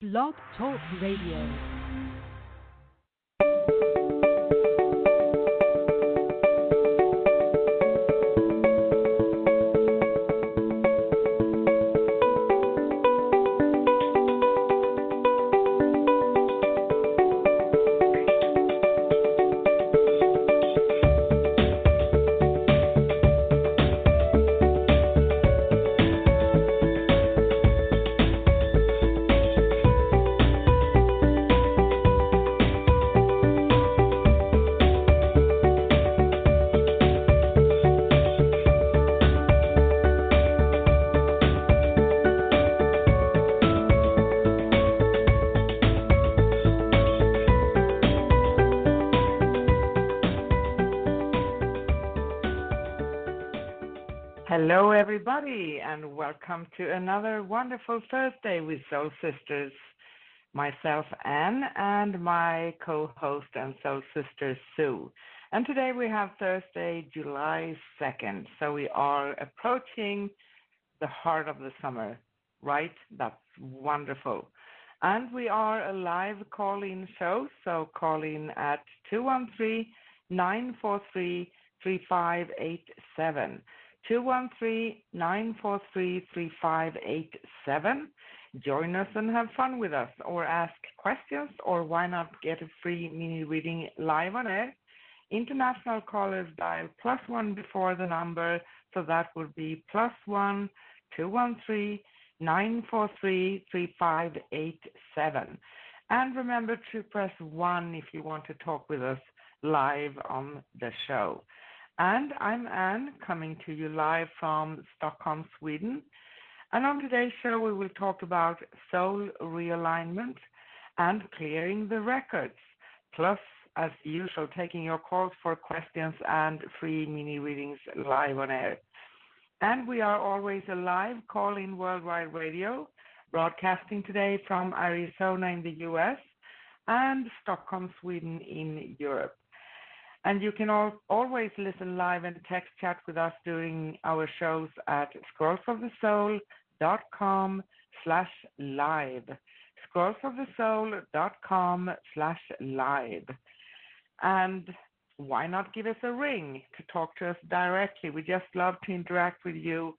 Blog Talk Radio. Hello, everybody, and welcome to another wonderful Thursday with Soul Sisters. Myself, Anne, and my co-host and Soul Sister, Sue. And today we have Thursday, July 2nd. So we are approaching the heart of the summer, right? That's wonderful. And we are a live call-in show, so call in at 213-943-3587. 213-943-3587. Join us and have fun with us, or ask questions, or why not get a free mini reading live on air. International callers dial +1 before the number, so that would be +1 213-943-3587. And remember to press 1 if you want to talk with us live on the show. And I'm Anne, coming to you live from Stockholm, Sweden. And on today's show, we will talk about soul realignment and clearing the records, plus, as usual, taking your calls for questions and free mini readings live on air. And we are always a live call-in worldwide radio, broadcasting today from Arizona in the US and Stockholm, Sweden in Europe. And you can always listen live and text chat with us during our shows at scrollsofthesoul.com/live. scrollsofthesoul.com/live. And why not give us a ring to talk to us directly? We just love to interact with you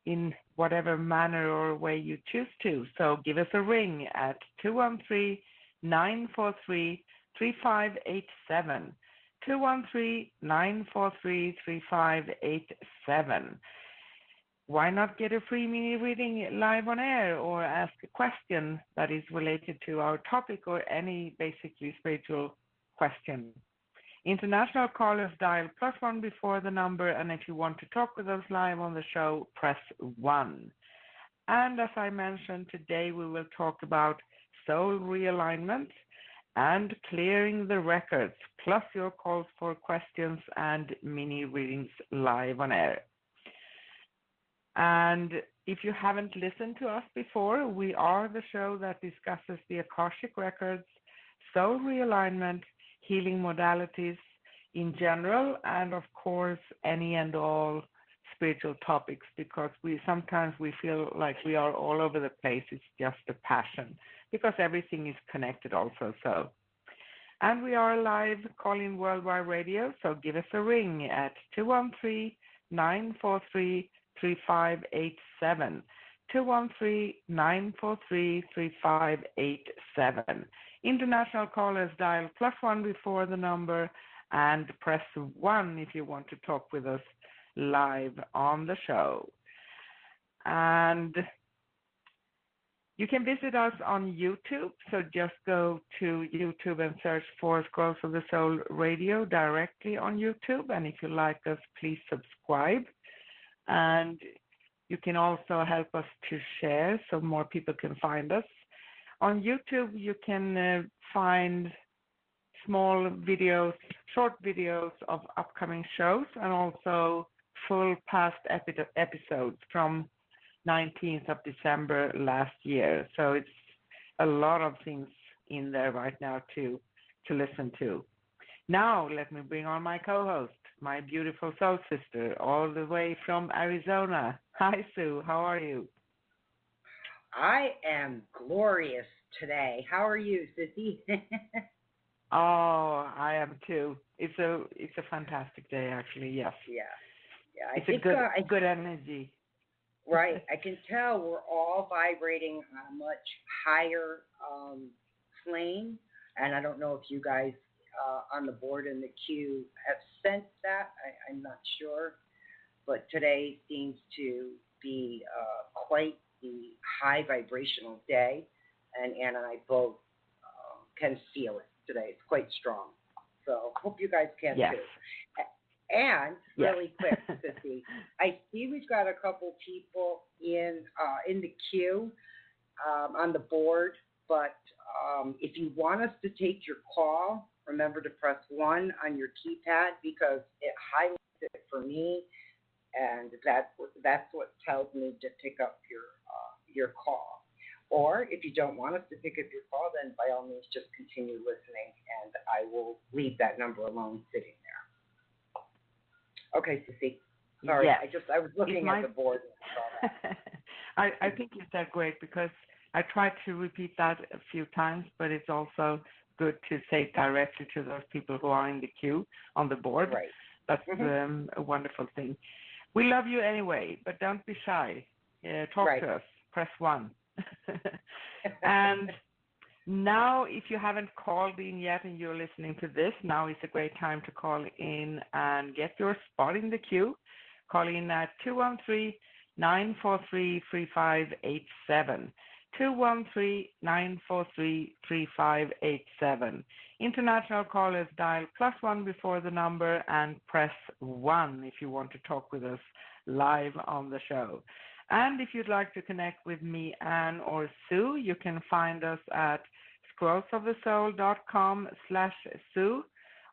in whatever manner or way you choose to. So give us a ring at 213-943-3587. 213-943-3587. Why not get a free mini reading live on air, or ask a question that is related to our topic, or any basically spiritual question? International callers dial +1 before the number, and if you want to talk with us live on the show, press 1. And as I mentioned, today we will talk about soul realignment and clearing the records, plus your calls for questions and mini readings live on air. And if you haven't listened to us before, we are the show that discusses the Akashic Records, soul realignment, healing modalities in general, and of course, any and all spiritual topics, because sometimes we feel like we are all over the place. It's just a passion, because everything is connected also. So, and we are live calling worldwide radio, so give us a ring at 213-943-3587. 213-943-3587. International callers dial +1 before the number, and press 1 if you want to talk with us live on the show. And you can visit us on YouTube, so just go to YouTube and search for Scrolls of the Soul Radio directly on YouTube. And if you like us, please subscribe. And you can also help us to share so more people can find us. On YouTube, you can find small videos, short videos of upcoming shows, and also full past episodes from 19th of December last year. So it's a lot of things in there right now to listen to. Now let me bring on my co-host, my beautiful soul sister, all the way from Arizona. Hi, Sue. How are you? I am glorious today. How are you, Sissy? Oh, I am too. It's a fantastic day, actually. Yes, Yeah, yeah. I it's a think good energy. right. I can tell we're all vibrating on a much higher plane, and I don't know if you guys on the board in the queue have sensed that. I'm not sure, but today seems to be quite the high vibrational day, and Anna and I both can feel it today. It's quite strong. So hope you guys can Yes, too. And yes. really quick, Sissy, I see we've got a couple people in the queue on the board, but if you want us to take your call, remember to press 1 on your keypad because it highlights it for me, and that's what tells me to pick up your call. Or if you don't want us to pick up your call, then by all means just continue listening, and I will leave that number alone sitting there. Okay, Sissy. Sorry, Yes. I was It looking at might. the board and saw that. I think you said great because I tried to repeat that a few times, but it's also good to say it directly to those people who are in the queue on the board. Right. That's Hmm. a wonderful thing. We love you anyway, but don't be shy. Talk Right. to us. Press 1. And now, if you haven't called in yet and you're listening to this, now is a great time to call in and get your spot in the queue. Call in at 213-943-3587. 213-943-3587. International callers dial +1 before the number and press 1 if you want to talk with us live on the show. And if you'd like to connect with me, Anne, or Sue, you can find us at scrollsofthesoul.com/Sue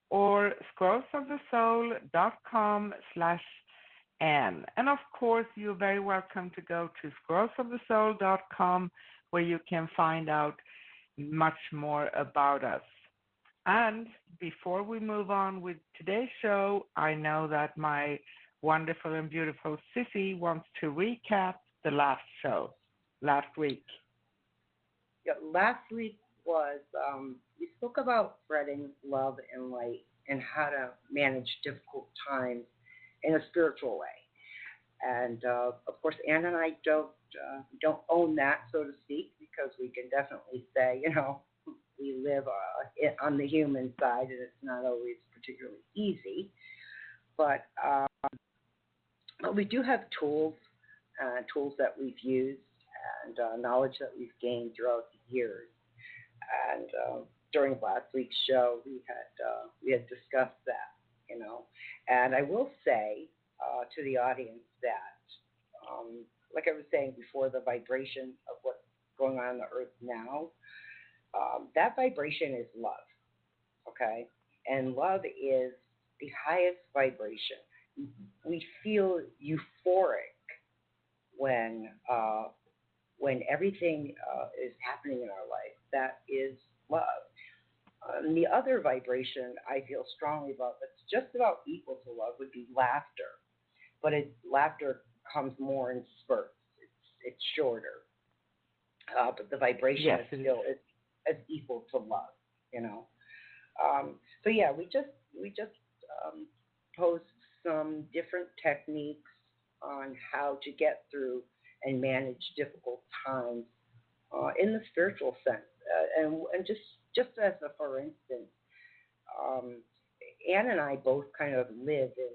or scrollsofthesoul.com/Anne. And of course, you're very welcome to go to scrollsofthesoul.com where you can find out much more about us. And before we move on with today's show, I know that my wonderful and beautiful Sissy wants to recap the last show, last week. Yeah, last week was we spoke about spreading love and light and how to manage difficult times in a spiritual way. And of course, Anna and I don't own that, so to speak, because we can definitely say, we live on the human side, and it's not always particularly easy. But we do have tools that we've used, and knowledge that we've gained throughout the years. And during last week's show, we had discussed that, you know. And I will say to the audience that, like I was saying before, the vibration of what's going on the earth now, that vibration is love, okay? And love is the highest vibration. We feel euphoric when everything is happening in our life. That is love. The other vibration I feel strongly about that's just about equal to love would be laughter, but laughter comes more in spurts. It's shorter, but the vibration Yes, is it is. still is equal to love. You know. So yeah, we just um, posed some different techniques on how to get through and manage difficult times in the spiritual sense, and just as a for instance, um, Anne and I both kind of live in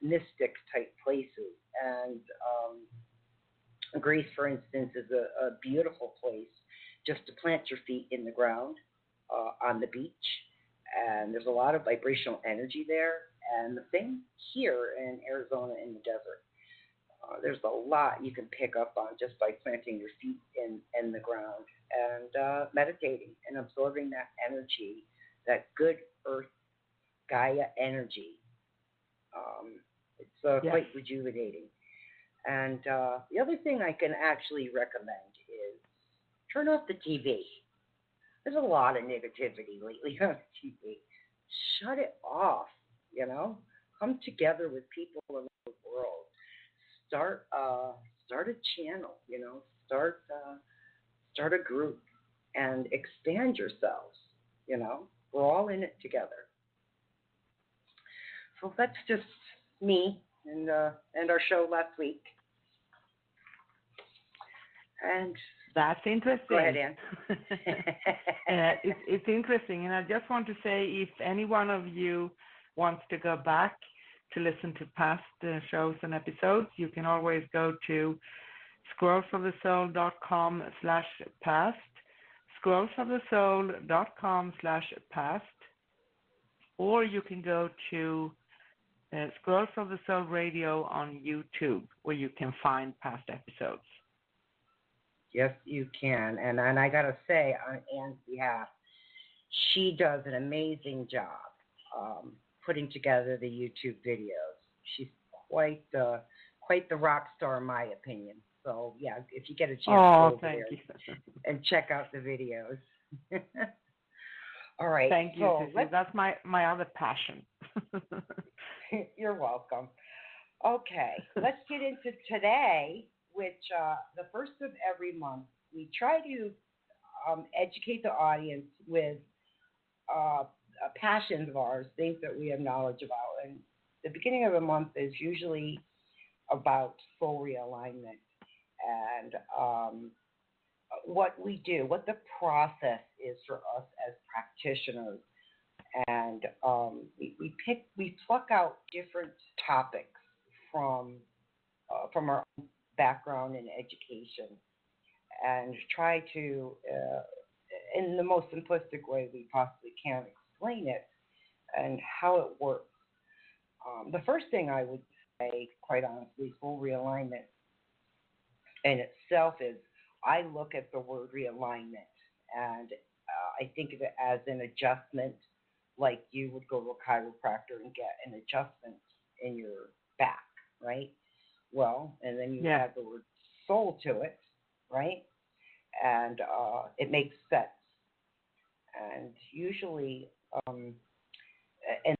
mystic type places, and Greece, for instance, is a beautiful place just to plant your feet in the ground on the beach, and there's a lot of vibrational energy there. And the thing here in Arizona in the desert, there's a lot you can pick up on just by planting your feet in the ground and meditating and absorbing that energy, that good earth Gaia energy. It's Yes. quite rejuvenating. And the other thing I can actually recommend is turn off the TV. There's a lot of negativity lately on TV. Shut it off, you know? Come together with people around the world. Start start a channel, you know? start start a group and expand yourselves. We're all in it together. So that's just me and our show last week. And that's interesting. Go ahead, Ann. It's interesting, and I just want to say, if any one of you wants to go back to listen to past shows and episodes, you can always go to scrollsofthesoul.com/past, scrollsofthesoul.com/past, or you can go to Scrolls of the Soul Radio on YouTube, where you can find past episodes. Yes, you can. And I got to say, on Ann's behalf, she does an amazing job putting together the YouTube videos. She's quite the rock star, in my opinion. So, yeah, if you get a chance, go over there and check out the videos. All right. Thank you, Sissy. That's my other passion. You're welcome. Okay, let's get into today, which the first of every month, we try to educate the audience with passions of ours, things that we have knowledge about. And the beginning of the month is usually about soul realignment and what we do, what the process is for us as practitioners. And we pluck out different topics from our own background in education and try to, in the most simplistic way we possibly can, explain it and how it works. The first thing I would say, quite honestly, soul realignment in itself is, I look at the word realignment and I think of it as an adjustment, like you would go to a chiropractor and get an adjustment in your back, right? Well, and then you add the word soul to it, right? And it makes sense. And usually, and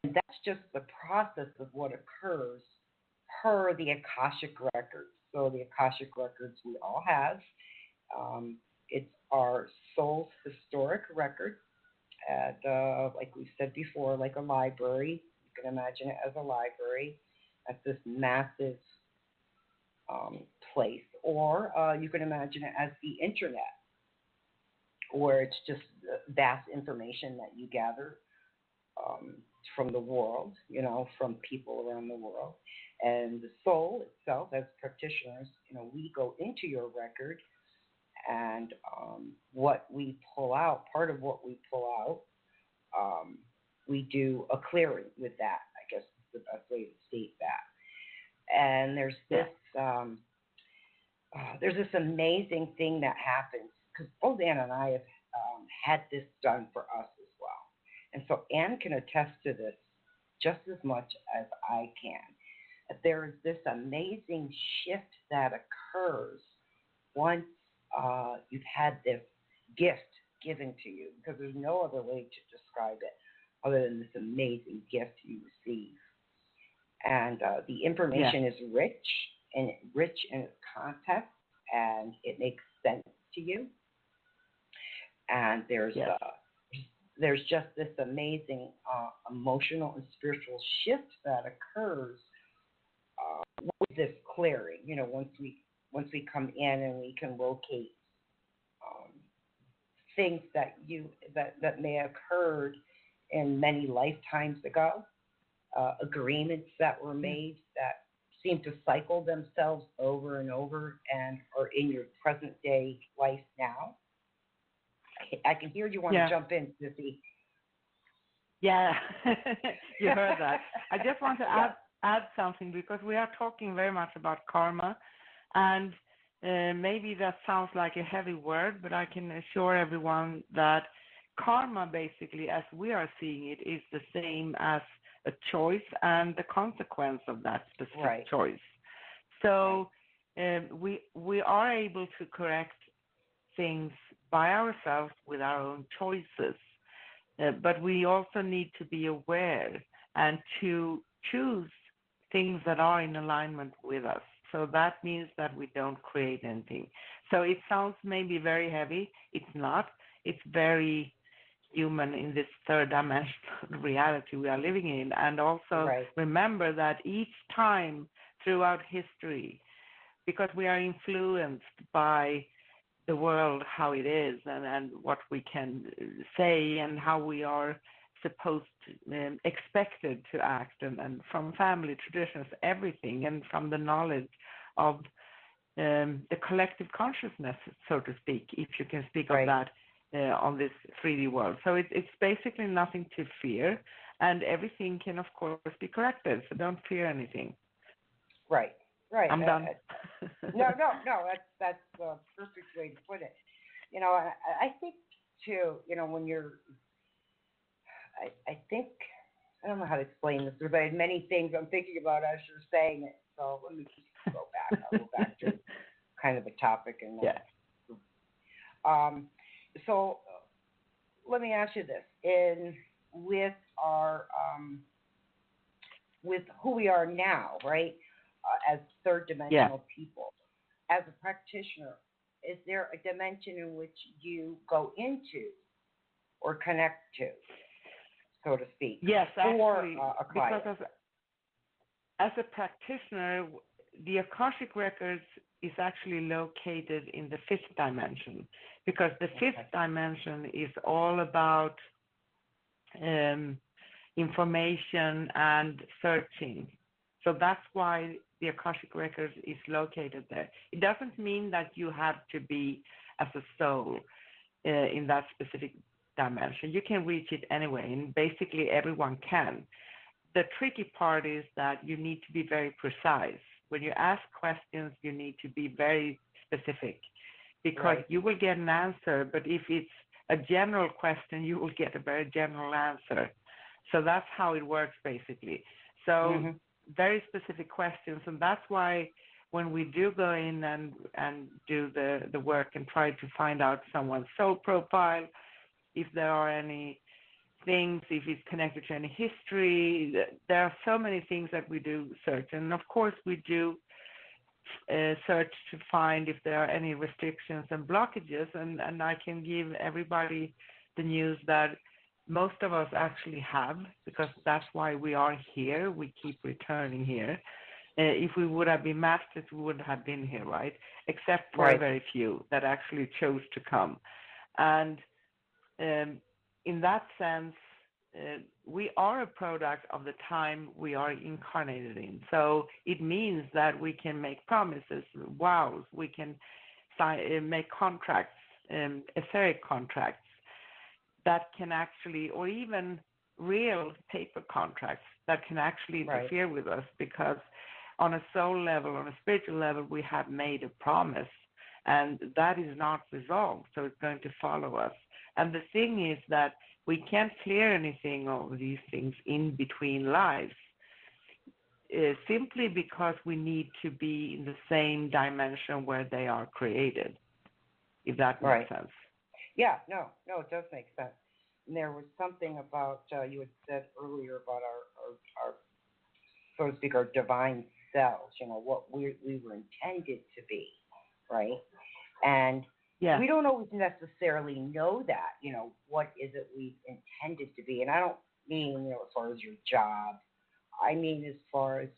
that's just the process of what occurs per the Akashic Records. So the Akashic Records we all have. It's our soul's historic record. At, like we said before, like a library. You can imagine it as a library at this massive place. Or you can imagine it as the internet, where it's just vast information that you gather from the world, from people around the world. And the soul itself, as practitioners, we go into your record, and what we pull out, part of what we pull out, we do a clearing with that, I guess is the best way to state that. And there's this amazing thing that happens, because both Ann and I have had this done for us as well. And so Ann can attest to this just as much as I can. There is this amazing shift that occurs once you've had this gift given to you, because there's no other way to describe it other than this amazing gift you receive. And the information is rich in its context, and it makes sense to you. And there's just this amazing emotional and spiritual shift that occurs with this clearing. Once we come in and we can locate things that may have occurred in many lifetimes ago, agreements that were made that seem to cycle themselves over and over and are in your present day life now. I can hear you want to jump in, Sissy. Yeah, you heard that. I just want to add something, because we are talking very much about karma, and maybe that sounds like a heavy word, but I can assure everyone that karma, basically, as we are seeing it, is the same as a choice and the consequence of that specific choice. So we are able to correct things by ourselves with our own choices, but we also need to be aware and to choose things that are in alignment with us. So that means that we don't create anything. So it sounds maybe very heavy. It's not. It's very human in this third dimensional reality we are living in. And also Right. remember that each time throughout history, because we are influenced by the world, how it is, and what we can say, and how we are supposed expected to act, and from family traditions, everything, and from the knowledge of the collective consciousness, so to speak, if you can speak of Right. that on this 3D world. So it's basically nothing to fear, and everything can, of course, be corrected. So don't fear anything. Right. Right. I'm done. No. That's the perfect way to put it. You know, I think too. You know, when you're, I think I don't know how to explain this, but I had many things I'm thinking about as you're saying it. So let me go back. I'll go back to kind of the topic and then. Yeah. So let me ask you this: with our with who we are now, right? As third dimensional people, as a practitioner, is there a dimension in which you go into or connect to, so to speak? Yes, for actually, a client? because as a practitioner, the Akashic Records is actually located in the fifth dimension, because the fifth dimension is all about information and searching. So that's why the Akashic Records is located there. It doesn't mean that you have to be as a soul in that specific dimension. You can reach it anyway, and basically everyone can. The tricky part is that you need to be very precise. When you ask questions, you need to be very specific, because you will get an answer, but if it's a general question, you will get a very general answer. So that's how it works, basically. So very specific questions, and that's why when we do go in and do the work and try to find out someone's soul profile, if there are any things, if it's connected to any history, there are so many things that we do search. And of course we do search to find if there are any restrictions and blockages, and I can give everybody the news that most of us actually have, because that's why we are here. We keep returning here. If we would have been masters, we wouldn't have been here, right? Except for a very few that actually chose to come. And in that sense, we are a product of the time we are incarnated in. So it means that we can make promises, vows, we can make contracts, etheric contracts that can actually, or even real paper contracts that can actually interfere with us, because on a soul level, on a spiritual level, we have made a promise, and that is not resolved, so it's going to follow us. And the thing is that we can't clear anything of these things in between lives, simply because we need to be in the same dimension where they are created, if that makes sense. Yeah, no, it does make sense. And there was something about, you had said earlier about our, so to speak, our divine selves, you know, what we were intended to be, right? And we don't always necessarily know that, you know, what is it we intended to be. And I don't mean, you know, as far as your job. I mean as far as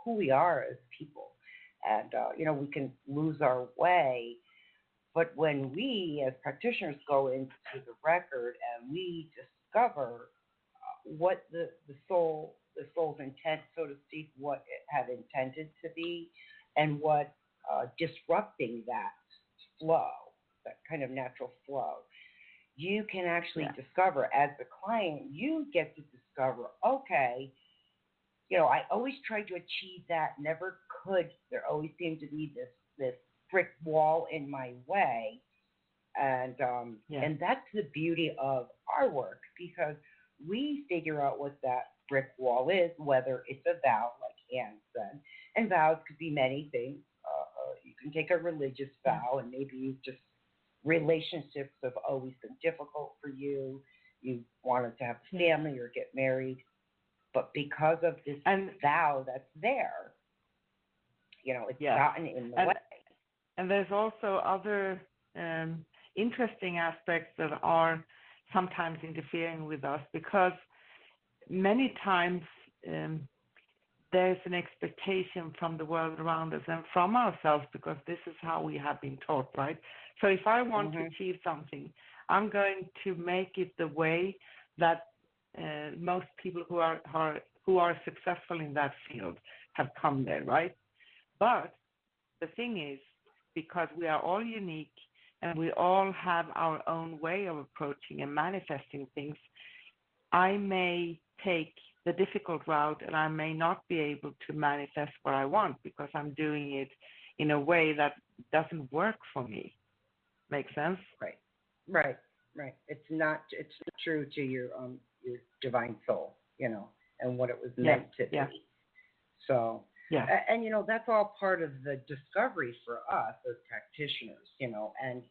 who we are as people. And, you know, we can lose our way. But when we, as practitioners, go into the record and we discover what the soul's intent, so to speak, what it had intended to be, and what disrupting that flow, that kind of natural flow, you can actually discover, as the client, you get to discover, okay, you know, I always tried to achieve that, never could. There always seemed to be this brick wall in my way. And and that's the beauty of our work, because we figure out what that brick wall is, whether it's a vow, like Anne said, and vows could be many things. You can take a religious vow, and maybe you just relationships have always been difficult for you. You wanted to have a family or get married, but because of this vow that's there, you know, it's gotten in the way. And there's also other interesting aspects that are sometimes interfering with us, because many times there's an expectation from the world around us and from ourselves, because this is how we have been taught, right? So if I want to achieve something, I'm going to make it the way that most people who are successful in that field have come there, right? But the thing is, because we are all unique and we all have our own way of approaching and manifesting things, I may take the difficult route and I may not be able to manifest what I want because I'm doing it in a way that doesn't work for me. Make sense? Right. It's not true to your divine soul, and what it was meant to be. So, and that's all part of the discovery for us as practitioners, and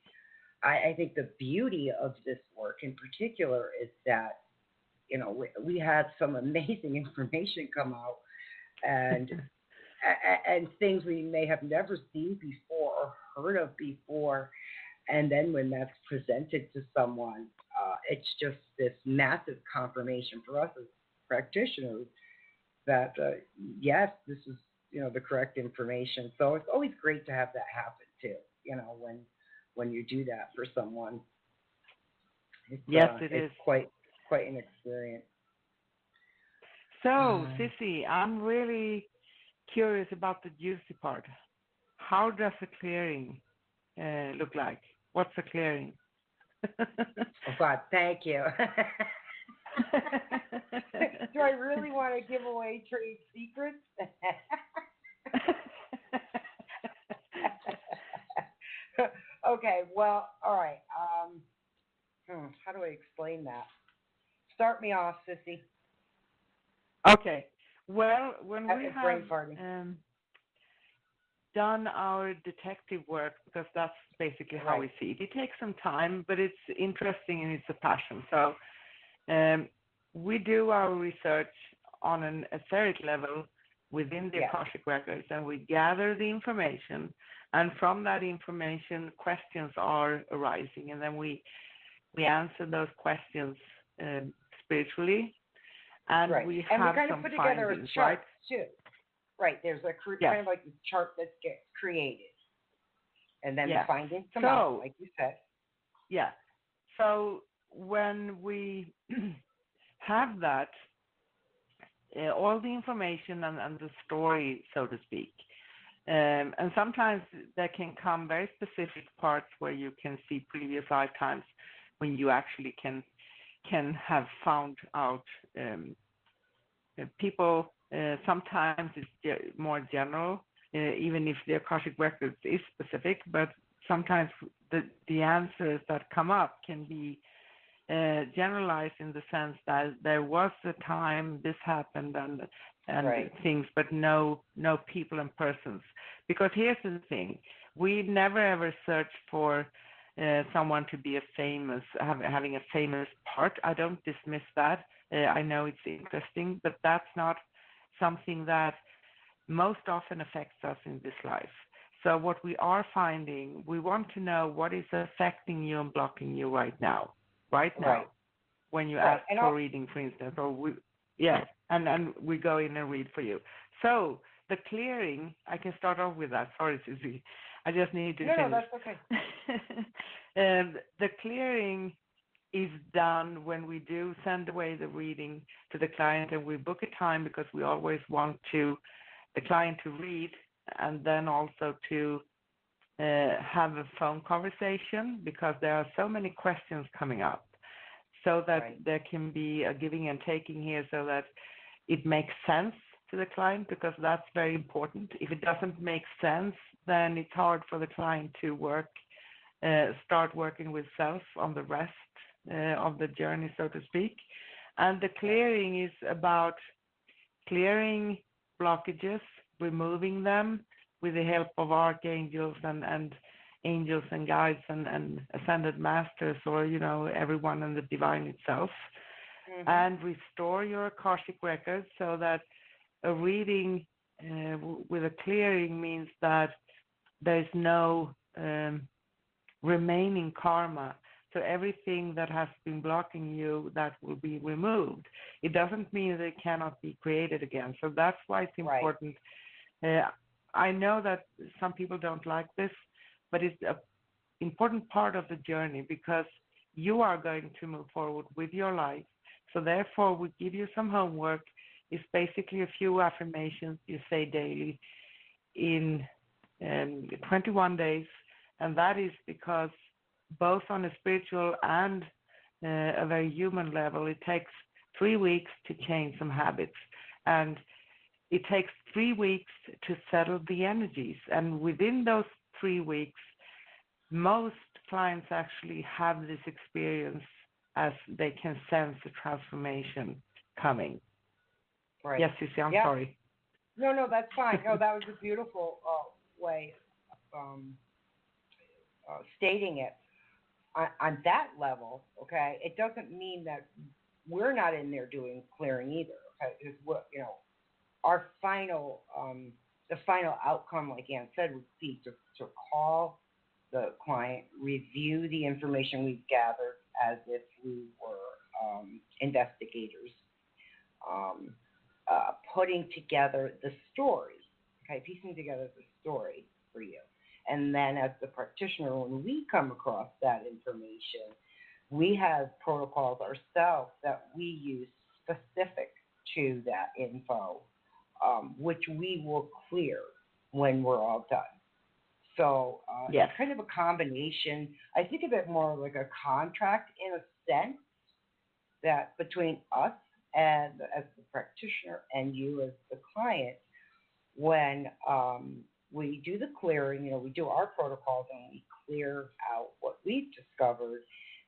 I think the beauty of this work in particular is that, we had some amazing information come out, and and things we may have never seen before or heard of before. And then when that's presented to someone, it's just this massive confirmation for us as practitioners that, yes, this is, the correct information. So it's always great to have that happen too, when you do that for someone. It's, it is quite an experience. So, Sissy, I'm really curious about the juicy part. How does a clearing look like? What's a clearing? Oh, God, thank you. Do I really want to give away trade secrets? Okay, well, all right. How do I explain that? Start me off, Sissy. Okay. Well, when we have done our detective work, because that's basically how we see it. It takes some time, but it's interesting and it's a passion. So we do our research on an etheric level within the Akashic Records, and we gather the information, and from that information, questions are arising, and then we answer those questions spiritually, and we have we kind some of put findings, together a chart too. Right, there's a kind of like a chart that gets created, and then the findings come out, like you said. Yeah. So when we have that, all the information and the story, so to speak, and sometimes there can come very specific parts where you can see previous lifetimes when you actually can have found out people. Sometimes it's more general, even if the Akashic Records is specific, but sometimes the answers that come up can be generalized in the sense that there was a time this happened and things, but no people and persons. Because here's the thing, we never ever search for someone to be having a famous part. I don't dismiss that. I know it's interesting, but that's not something that most often affects us in this life. So what we are finding, we want to know what is affecting you and blocking you right now, when you ask for reading, for instance, or and we go in and read for you. So the clearing, I can start off with that. Sorry, Susie. I just need to finish. No, that's okay. The clearing is done when we do send away the reading to the client, and we book a time because we always want the client to read, and then also to have a phone conversation, because there are so many questions coming up, so that there can be a giving and taking here, so that it makes sense to the client, because that's very important. If it doesn't make sense, then it's hard for the client to start working with self on the rest of the journey, so to speak. And the clearing is about clearing blockages, removing them with the help of archangels and angels and guides and ascended masters, or everyone in the divine itself, and restore your Akashic records, so that a reading with a clearing means that there's no remaining karma. So everything that has been blocking you, that will be removed. It doesn't mean that it cannot be created again. So that's why it's important. I know that some people don't like this, but it's an important part of the journey because you are going to move forward with your life. So therefore, we give you some homework. It's basically a few affirmations you say daily in 21 days. And that is because both on a spiritual and a very human level, it takes 3 weeks to change some habits. And it takes 3 weeks to settle the energies. And within those 3 weeks, most clients actually have this experience as they can sense the transformation coming. Right. Yes, Susie, I'm sorry. No, that's fine. No, that was a beautiful way of stating it. On that level, okay, it doesn't mean that we're not in there doing clearing either. Okay, it's what our final, the final outcome, like Ann said, would be to call the client, review the information we've gathered as if we were investigators, putting together the story, okay, piecing together the story for you. And then as the practitioner, when we come across that information, we have protocols ourselves that we use specific to that info, which we will clear when we're all done. So it's kind of a combination. I think of it more like a contract in a sense that between us and as the practitioner and you as the client, when we do the clearing, we do our protocols and we clear out what we've discovered,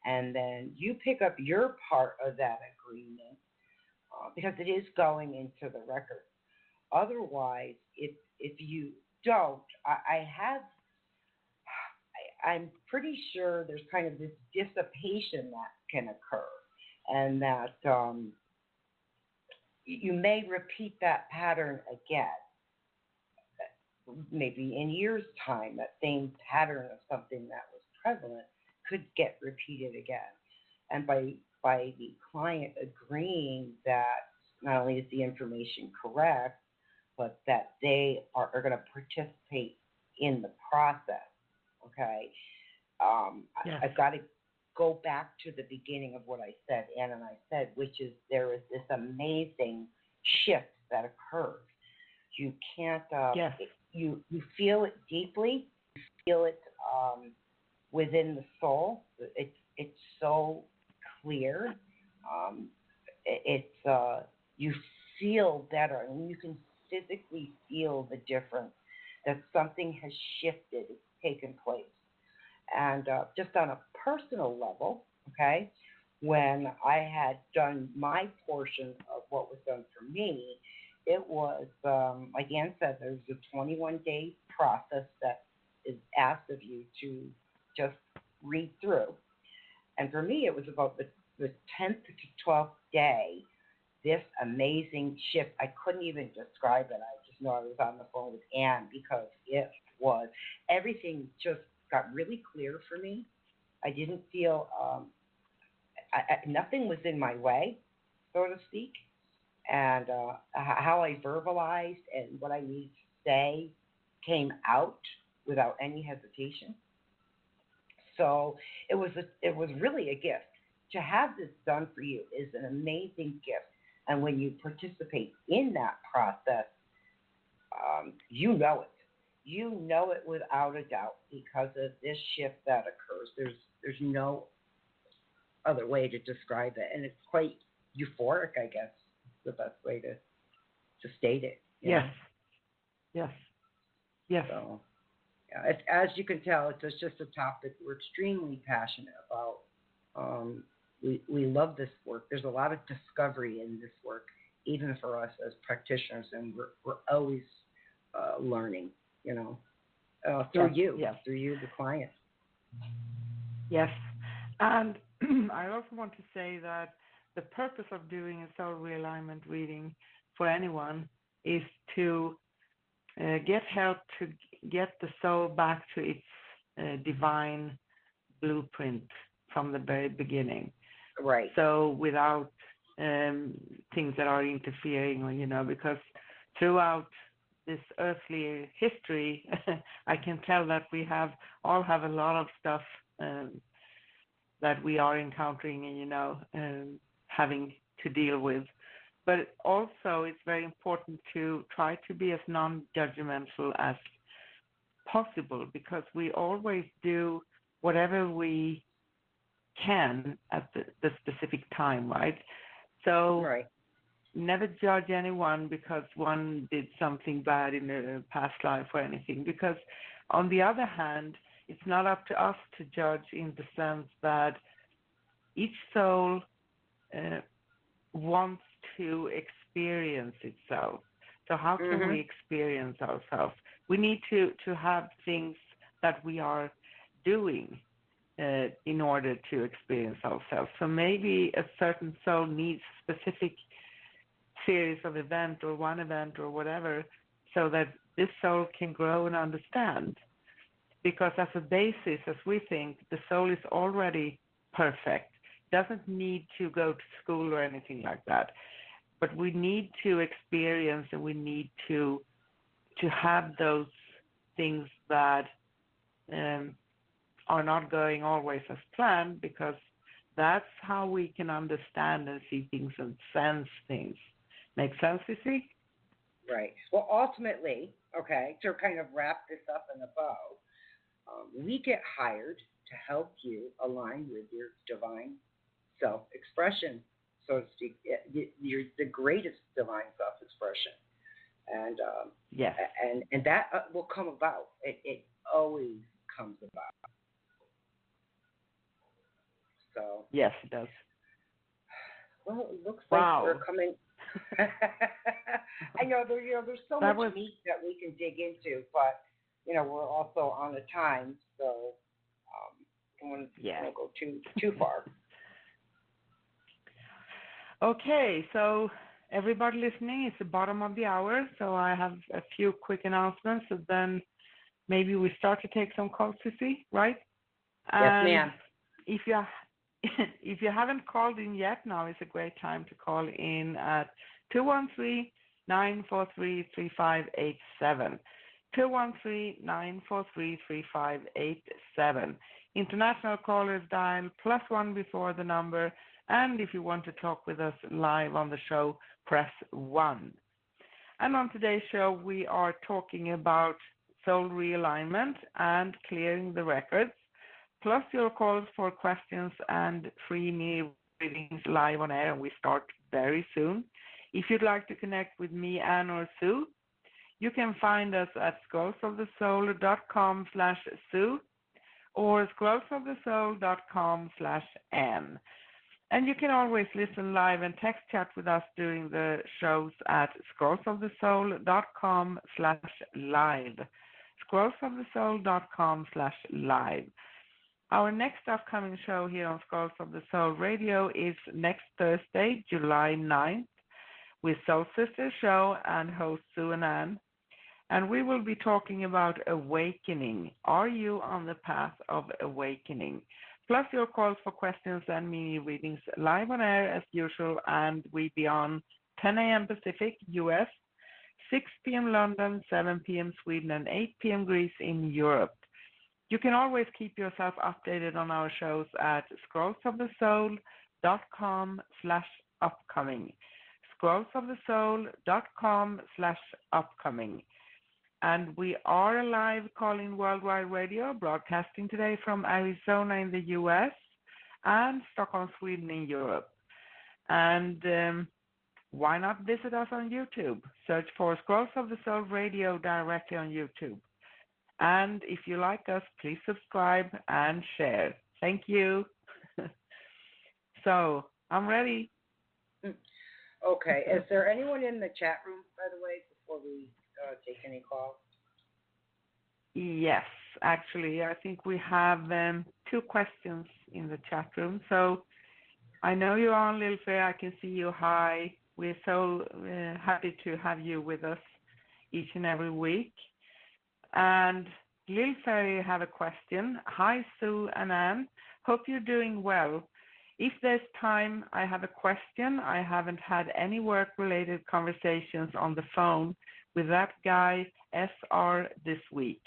and then you pick up your part of that agreement because it is going into the record. Otherwise, if you don't, I'm pretty sure there's kind of this dissipation that can occur, and that you may repeat that pattern again. Maybe in years' time, that same pattern of something that was prevalent could get repeated again. And by the client agreeing that not only is the information correct, but that they are going to participate in the process, okay? I've got to go back to the beginning of what I said, Ann and I said, which is there is this amazing shift that occurs. You can't, you feel it deeply, you feel it within the soul. It's so clear. You feel better, and you can physically feel the difference, that something has shifted, it's taken place. And just on a personal level, okay, when I had done my portion of what was done for me, it was, like Ann said, there's a 21-day process that is asked of you to just read through. And for me, it was about the 10th to 12th day, this amazing shift. I couldn't even describe it. I just know I was on the phone with Ann because it was, everything just got really clear for me. I didn't feel, nothing was in my way, so to speak. And how I verbalized and what I needed to say came out without any hesitation. So it was really a gift. To have this done for you is an amazing gift. And when you participate in that process, you know it. You know it without a doubt because of this shift that occurs. There's no other way to describe it, and it's quite euphoric, I guess. The best way to state it. Yes. So, yeah, as you can tell, it's just a topic we're extremely passionate about. We love this work. There's a lot of discovery in this work, even for us as practitioners, and we're always learning. Through you, the client. Yes, and I also want to say that the purpose of doing a soul realignment reading for anyone is to get help to get the soul back to its divine blueprint from the very beginning. Right. So without things that are interfering, because throughout this earthly history, I can tell that we all have a lot of stuff that we are encountering and, having to deal with. But also it's very important to try to be as non-judgmental as possible, because we always do whatever we can at the specific time, right? So right. Never judge anyone because one did something bad in a past life or anything, because on the other hand, it's not up to us to judge, in the sense that each soul wants to experience itself. So how can we experience ourselves? We need to have things that we are doing in order to experience ourselves. So maybe a certain soul needs specific series of event or one event or whatever, so that this soul can grow and understand. Because as a basis, as we think, the soul is already perfect. Doesn't need to go to school or anything like that. But we need to experience, and we need to have those things that are not going always as planned, because that's how we can understand and see things and sense things. Make sense, you see? Right. Well, ultimately, okay, to kind of wrap this up in a bow, we get hired to help you align with your divine self-expression, so to speak. You're the greatest divine self-expression, and yes, and that will come about. It always comes about. So yes, it does. well, it looks Wow. like we're coming. I know there's so much meat that we can dig into, but we're also on a time, so don't want to go too far. Okay, so everybody listening, it's the bottom of the hour, so I have a few quick announcements, and then maybe we start to take some calls, to see, right? Yes, ma'am. If you haven't called in yet, now is a great time to call in at 213-943-3587. 213-943-3587. International callers dial +1 before the number, and if you want to talk with us live on the show, press 1. And on today's show, we are talking about soul realignment and clearing the records, plus your calls for questions and free me readings live on air, and we start very soon. If you'd like to connect with me, Anne, or Sue, you can find us at scrollsofthesoul.com/Sue or scrollsofthesoul.com/Anne. And you can always listen live and text chat with us during the shows at scrollsofthesoul.com/live. scrollsofthesoul.com/live. Our next upcoming show here on Scrolls of the Soul Radio is next Thursday, July 9th, with Soul Sister Show and host Sue and Ann. And we will be talking about awakening. Are you on the path of awakening? Plus your calls for questions and mini readings live on air as usual, and we be on 10 a.m. Pacific, US, 6 p.m. London, 7 p.m. Sweden, and 8 p.m. Greece in Europe. You can always keep yourself updated on our shows at scrollsofthesoul.com/upcoming. scrollsofthesoul.com/upcoming. And we are a live call-in worldwide radio, broadcasting today from Arizona in the US and Stockholm, Sweden in Europe. And why not visit us on YouTube? Search for Scrolls of the Soul Radio directly on YouTube. And if you like us, please subscribe and share. Thank you. So I'm ready. Okay. Is there anyone in the chat room, by the way, before we take any calls? Yes, actually, I think we have 2 questions in the chat room. So I know you're on, Lil Fair. I can see you. Hi. We're so happy to have you with us each and every week. And Lil Fairy have a question. Hi, Sue and Anne. Hope you're doing well. If there's time, I have a question. I haven't had any work-related conversations on the phone with that guy, SR, this week.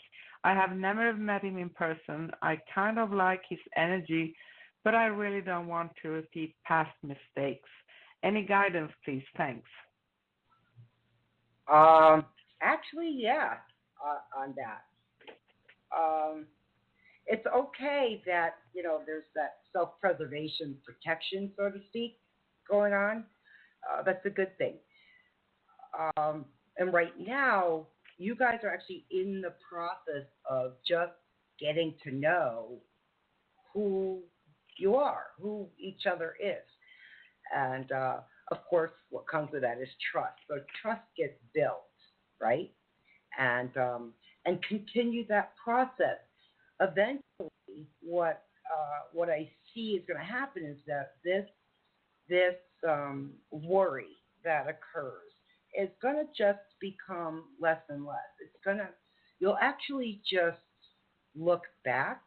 I have never met him in person. I kind of like his energy, but I really don't want to repeat past mistakes. Any guidance, please? Thanks. Actually, yeah, on that. It's okay that, there's that self-preservation protection, so to speak, going on. That's a good thing. And right now, you guys are actually in the process of just getting to know who you are, who each other is. And of course, what comes with that is trust. So trust gets built, right? And continue that process. Eventually, what I see is going to happen is that this worry that occurs is going to just become less and less. You'll actually just look back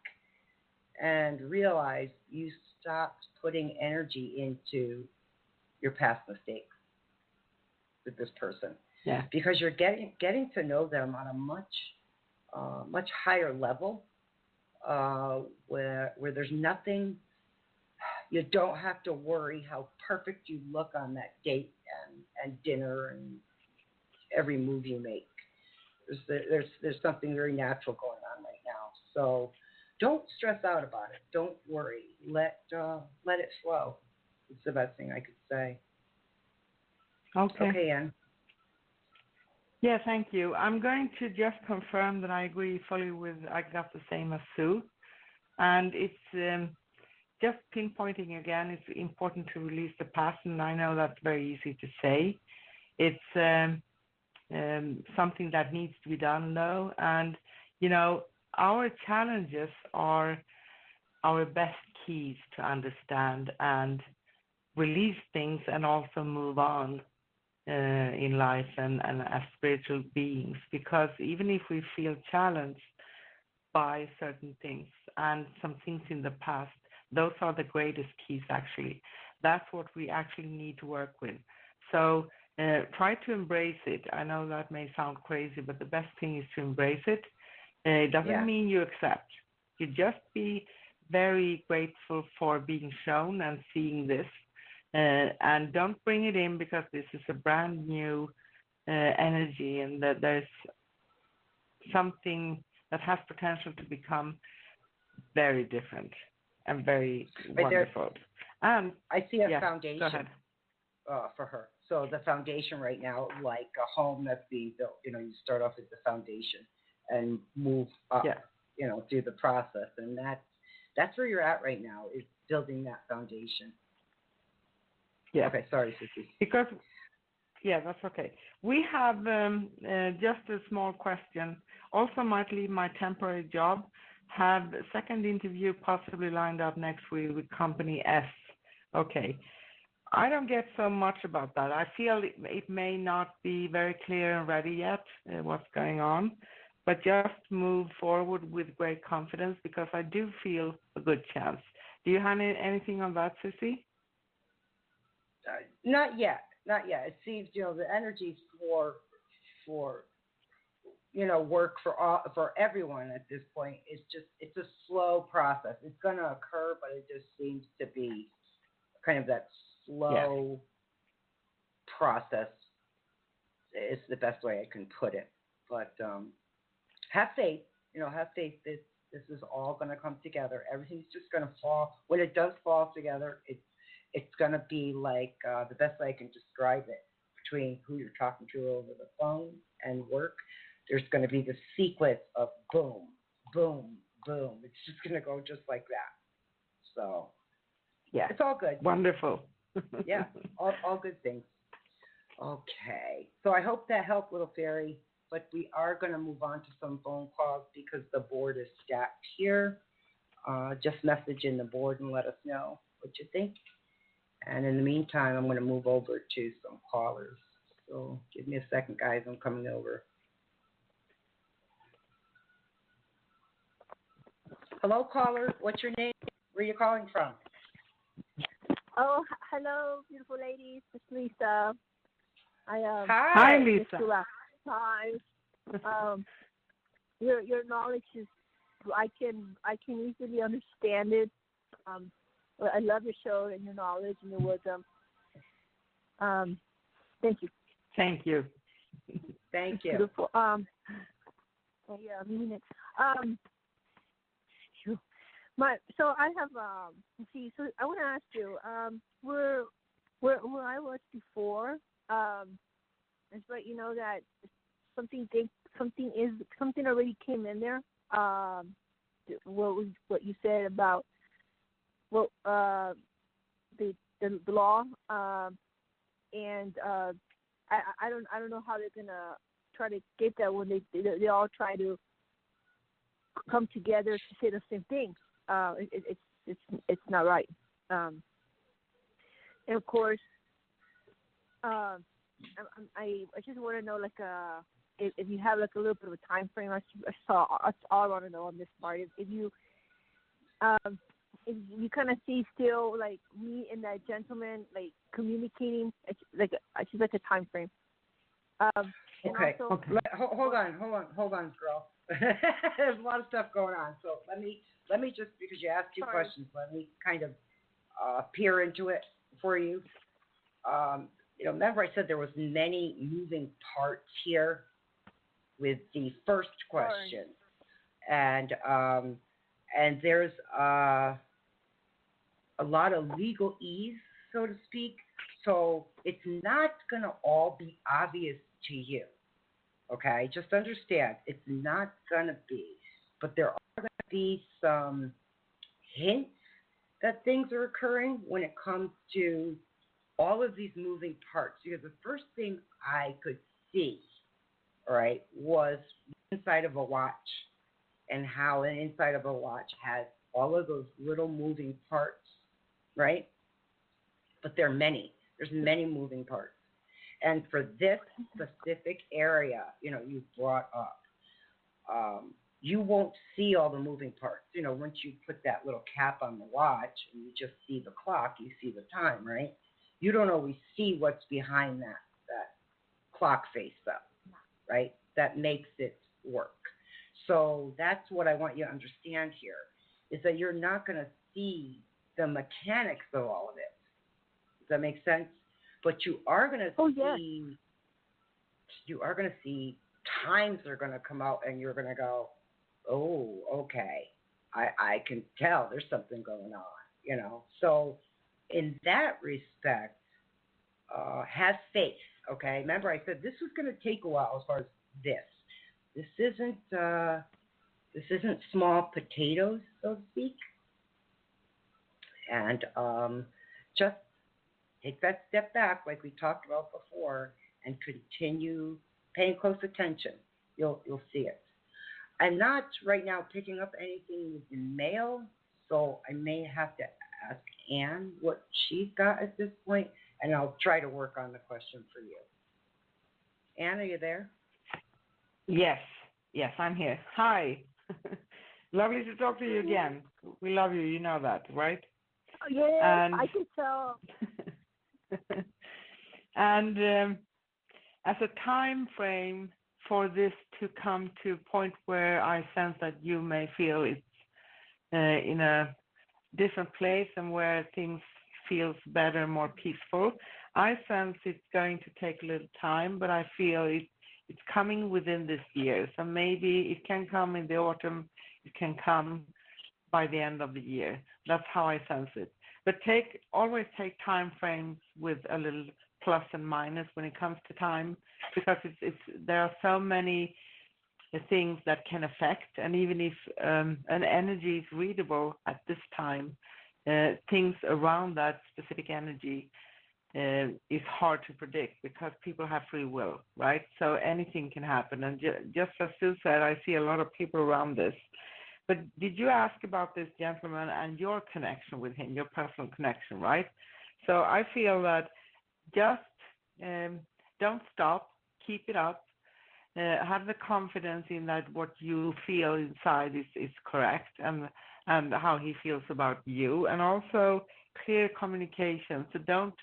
and realize you stopped putting energy into your past mistakes with this person. Yeah. Because you're getting to know them on a much higher level, where there's nothing. You don't have to worry how perfect you look on that date and dinner and every move you make. There's something very natural going on right now. So don't stress out about it. Don't worry. Let it flow. It's the best thing I could say. Okay, Ann. Yeah, thank you. I'm going to just confirm that I agree fully with, I got the same as Sue. And it's just pinpointing again, it's important to release the past, and I know that's very easy to say. It's something that needs to be done, though. And, our challenges are our best keys to understand and release things and also move on in life and as spiritual beings. Because even if we feel challenged by certain things and some things in the past, those are the greatest keys, actually. That's what we actually need to work with. So try to embrace it. I know that may sound crazy, but the best thing is to embrace it. It doesn't mean you accept. You just be very grateful for being shown and seeing this. And don't bring it in, because this is a brand new energy, and that there's something that has potential to become very different and very wonderful. And I see a foundation. Go ahead. For her. So the foundation right now, like a home that's being built, you start off with the foundation and move up, through the process. And that's where you're at right now, is building that foundation. Yeah. Okay, sorry, Susie. Because, that's okay. We have just a small question. Also might leave my temporary job. Have a second interview possibly lined up next week with company S. Okay. I don't get so much about that. I feel it may not be very clear and ready yet what's going on, but just move forward with great confidence, because I do feel a good chance. Do you have anything on that, Susie? Not yet. It seems, the energy for work for everyone at this point is it's a slow process. It's going to occur, but it just seems to be kind of that slow process. It's the best way I can put it. But have faith. Have faith that this is all going to come together. Everything's just going to fall. When it does fall together, it's going to be like the best way I can describe it. Between who you're talking to over the phone and work, there's going to be this sequence of boom, boom, boom. It's just going to go just like that. So, it's all good. Wonderful. Yeah, all good things. Okay. So I hope that helped, Little Fairy. But we are going to move on to some phone calls because the board is stacked here. Just message in the board and let us know what you think. And in the meantime, I'm going to move over to some callers. So give me a second, guys. I'm coming over. Hello, caller. What's your name? Where are you calling from? Oh, hello, beautiful ladies. It's Lisa. Hi, Hi. Lisa. Just last time. Your knowledge is, I can easily understand it. I love your show and your knowledge and your wisdom. Thank you. Thank you. Thank you. Beautiful. Yeah, I mean it. So I have so I want to ask you, where I was before, it's like, you know, that something already came in there. What you said about the law, and I don't know how they're gonna try to get that when they all try to come together to say the same thing. It's not right. And of course, I just want to know, like, if you have like a little bit of a time frame. That's all I want to know on this part. If you kind of see still, like, me and that gentleman, like, communicating, it's just like a time frame. Okay. Also, Hold on, girl. There's a lot of stuff going on. So let me just, because you asked two questions, let me kind of peer into it for you. Remember I said there was many moving parts here with the first question, and there's a lot of legalese, so to speak. So it's not going to all be obvious to you. Okay, just understand, it's not going to be. But there are going to be some hints that things are occurring when it comes to all of these moving parts. Because the first thing I could see, all right, was inside of a watch, and how an inside of a watch has all of those little moving parts, right? But there are many. There's many moving parts. And for this specific area, you brought up, you won't see all the moving parts. Once you put that little cap on the watch and you just see the clock, you see the time, right? You don't always see what's behind that clock face up, right? That makes it work. So that's what I want you to understand here, is that you're not going to see the mechanics of all of it. Does that make sense? But you are going to see, you are going to see times are going to come out, and you're going to go, oh, okay, I can tell there's something going on, So in that respect, have faith, okay? Remember I said this was going to take a while as far as this. This isn't small potatoes, so to speak. And just take that step back, like we talked about before, and continue paying close attention. You'll see it. I'm not right now picking up anything with the mail, so I may have to ask Anne what she's got at this point, and I'll try to work on the question for you. Anne, are you there? Yes, I'm here. Hi. Lovely to talk to you again. We love you, you know that, right? Yeah, I can tell. And as a time frame for this to come to a point where I sense that you may feel it's in a different place and where things feels better, more peaceful, I sense it's going to take a little time, but I feel it's coming within this year. So maybe it can come in the autumn, it can come by the end of the year. That's how I sense it. But always take time frames with a little plus and minus when it comes to time, because there are so many things that can affect, and even if an energy is readable at this time, things around that specific energy is hard to predict, because people have free will, right? So anything can happen. And just as Sue said, I see a lot of people around this. But did you ask about this gentleman and your connection with him, your personal connection, right? So I feel that just don't stop, keep it up, have the confidence in that what you feel inside is correct, and and how he feels about you, and also clear communication. So don't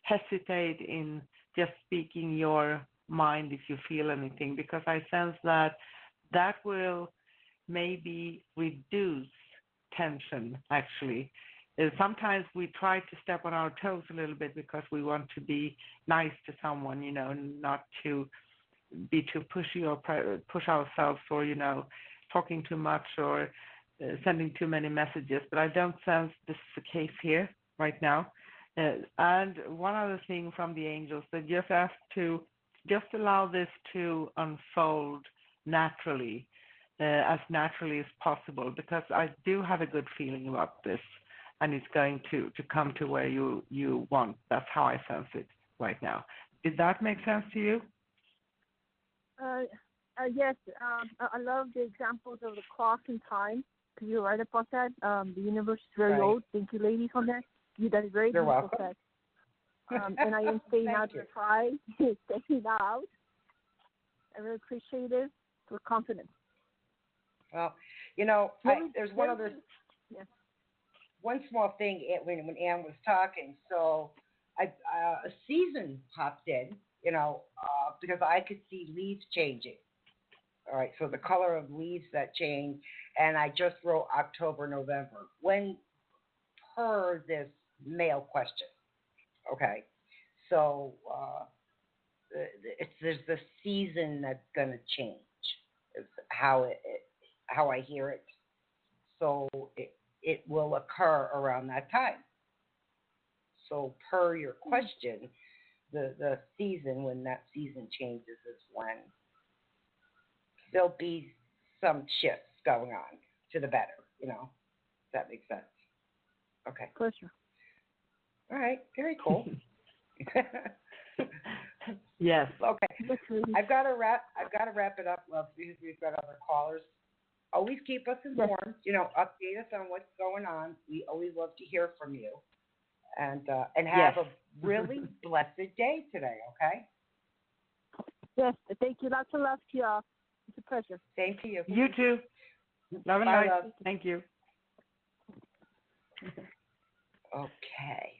hesitate in just speaking your mind if you feel anything, because I sense that that will maybe reduce tension actually. Sometimes we try to step on our toes a little bit because we want to be nice to someone, not to be too pushy or push ourselves, or talking too much, or sending too many messages. But I don't sense this is the case here right now. And one other thing from the angels, they just ask to just allow this to unfold naturally, as naturally as possible, because I do have a good feeling about this, and it's going to come to where you want. That's how I sense it right now. Did that make sense to you? Yes. I love the examples of the clock and time, because you're right about that. The universe is very old. Thank you, ladies, on that. That is very beautiful said. And I am staying out to try, staying out. I really appreciate it with confidence. Well, there's one other, one small thing when Ann was talking. So a season popped in, because I could see leaves changing. All right, so the color of leaves that change, and I just wrote October, November, when per this male question. Okay, so there's the season that's going to change. It's how I hear it. So it will occur around that time. So per your question, the season, when that season changes, is when there'll be some shifts going on to the better, if that makes sense. Okay. Pleasure. All right, very cool. Yes. Okay. I've got to wrap it up, love, because we've got other callers. Always keep us informed. Update us on what's going on. We always love to hear from you, and have a really blessed day today. Okay. Yes. Thank you. Lots of love to y'all. It's a pleasure. Same to you. You too. Love and Bye, light. love. Thank you. Okay.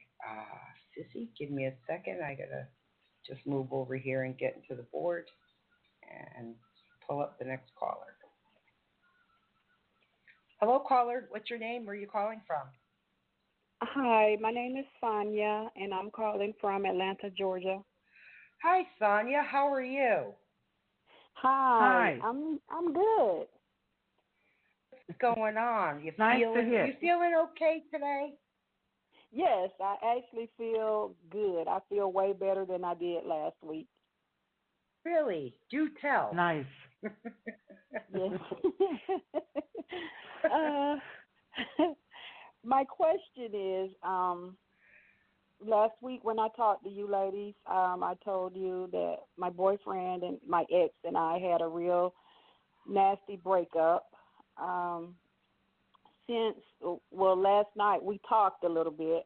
Sissy, give me a second. I got to just move over here and get into the board and pull up the next caller. Hello, caller. What's your name? Where are you calling from? Hi, my name is Sonia, and I'm calling from Atlanta, Georgia. Hi, Sonia. How are you? Hi. I'm good. What's going on? You Nice to hear. You feeling okay today? Yes, I actually feel good. I feel way better than I did last week. Really? Do tell. Nice. Yes. My question is, last week when I talked to you ladies, I told you that my boyfriend and my ex and I had a real nasty breakup. Last night we talked a little bit,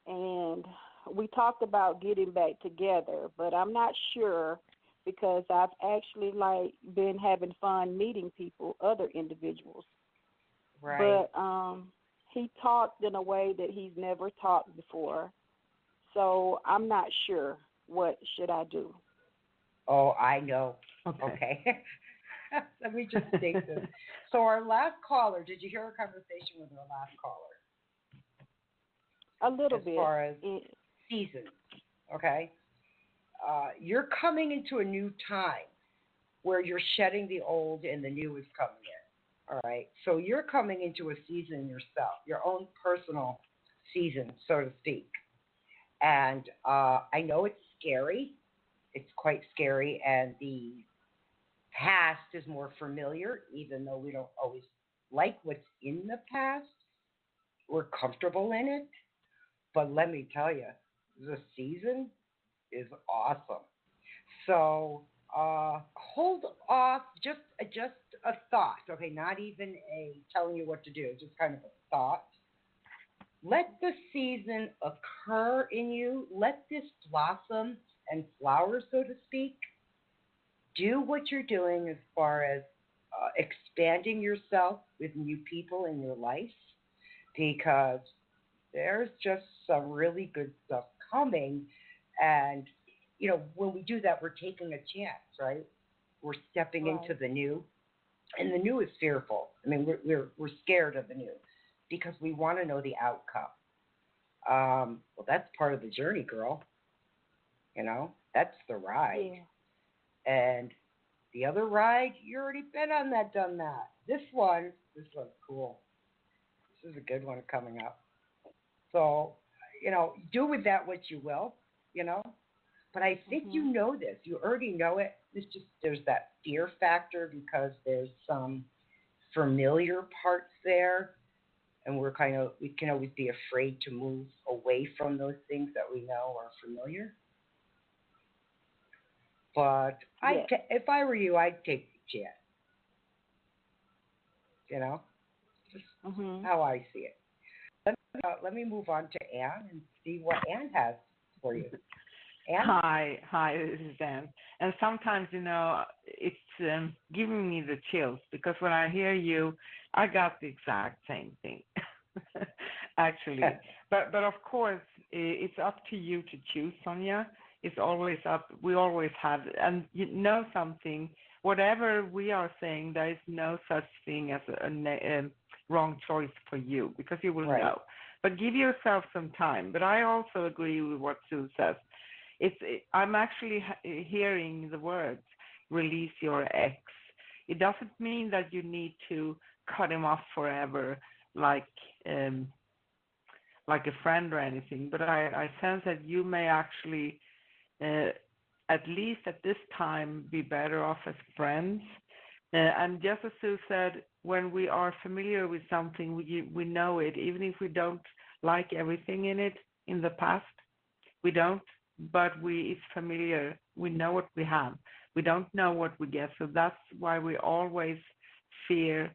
and we talked about getting back together, but I'm not sure, because I've actually been having fun meeting people, other individuals. Right. But he talked in a way that he's never talked before, so I'm not sure. What should I do? Oh, I know. Okay. Let me just think this. So our last caller, did you hear our conversation with our last caller? A little bit. As far as seasons, okay? You're coming into a new time where you're shedding the old and the new is coming in, all right? So you're coming into a season yourself, your own personal season, so to speak. And I know it's scary. It's quite scary, and the past is more familiar, even though we don't always like what's in the past. We're comfortable in it. But let me tell you, the season is awesome. So hold off, just a thought, okay? Not even a telling you what to do, just kind of a thought. Let the season occur in you. Let this blossom and flower, so to speak. Do what you're doing as far as expanding yourself with new people in your life because there's just some really good stuff coming. And, when we do that, we're taking a chance, right? We're stepping Right. into the new. And the new is fearful. I mean, we're scared of the new because we want to know the outcome. Well, that's part of the journey, girl. That's the ride. Yeah. And the other ride, you already been on that, done that. This one's cool. This is a good one coming up. So, do with that what you will, you know. But I think you Mhm. know this. You already know it. There's that fear factor because there's some familiar parts there, and we can always be afraid to move away from those things that we know are familiar. But Yes. if I were you, I'd take the chance. You know, just Mhm. how I see it. Let me move on to Anne and see what Anne has for you. Anne? Hi, this is Dan. And sometimes, it's giving me the chills because when I hear you, I got the exact same thing, actually. But of course, it's up to you to choose, Sonia. It's always up. We always have, and you know something. Whatever we are saying, there is no such thing as a wrong choice for you because you will Right. know. But give yourself some time. But I also agree with what Sue says. I'm actually hearing the words release your ex. It doesn't mean that you need to cut him off forever like um, like a friend or anything, but I sense that you may actually, uh, at least at this time, be better off as friends. And just as Sue said, when we are familiar with something, we know it, even if we don't like everything in it in the past. We don't, but it's familiar. We know what we have. We don't know what we get. So that's why we always fear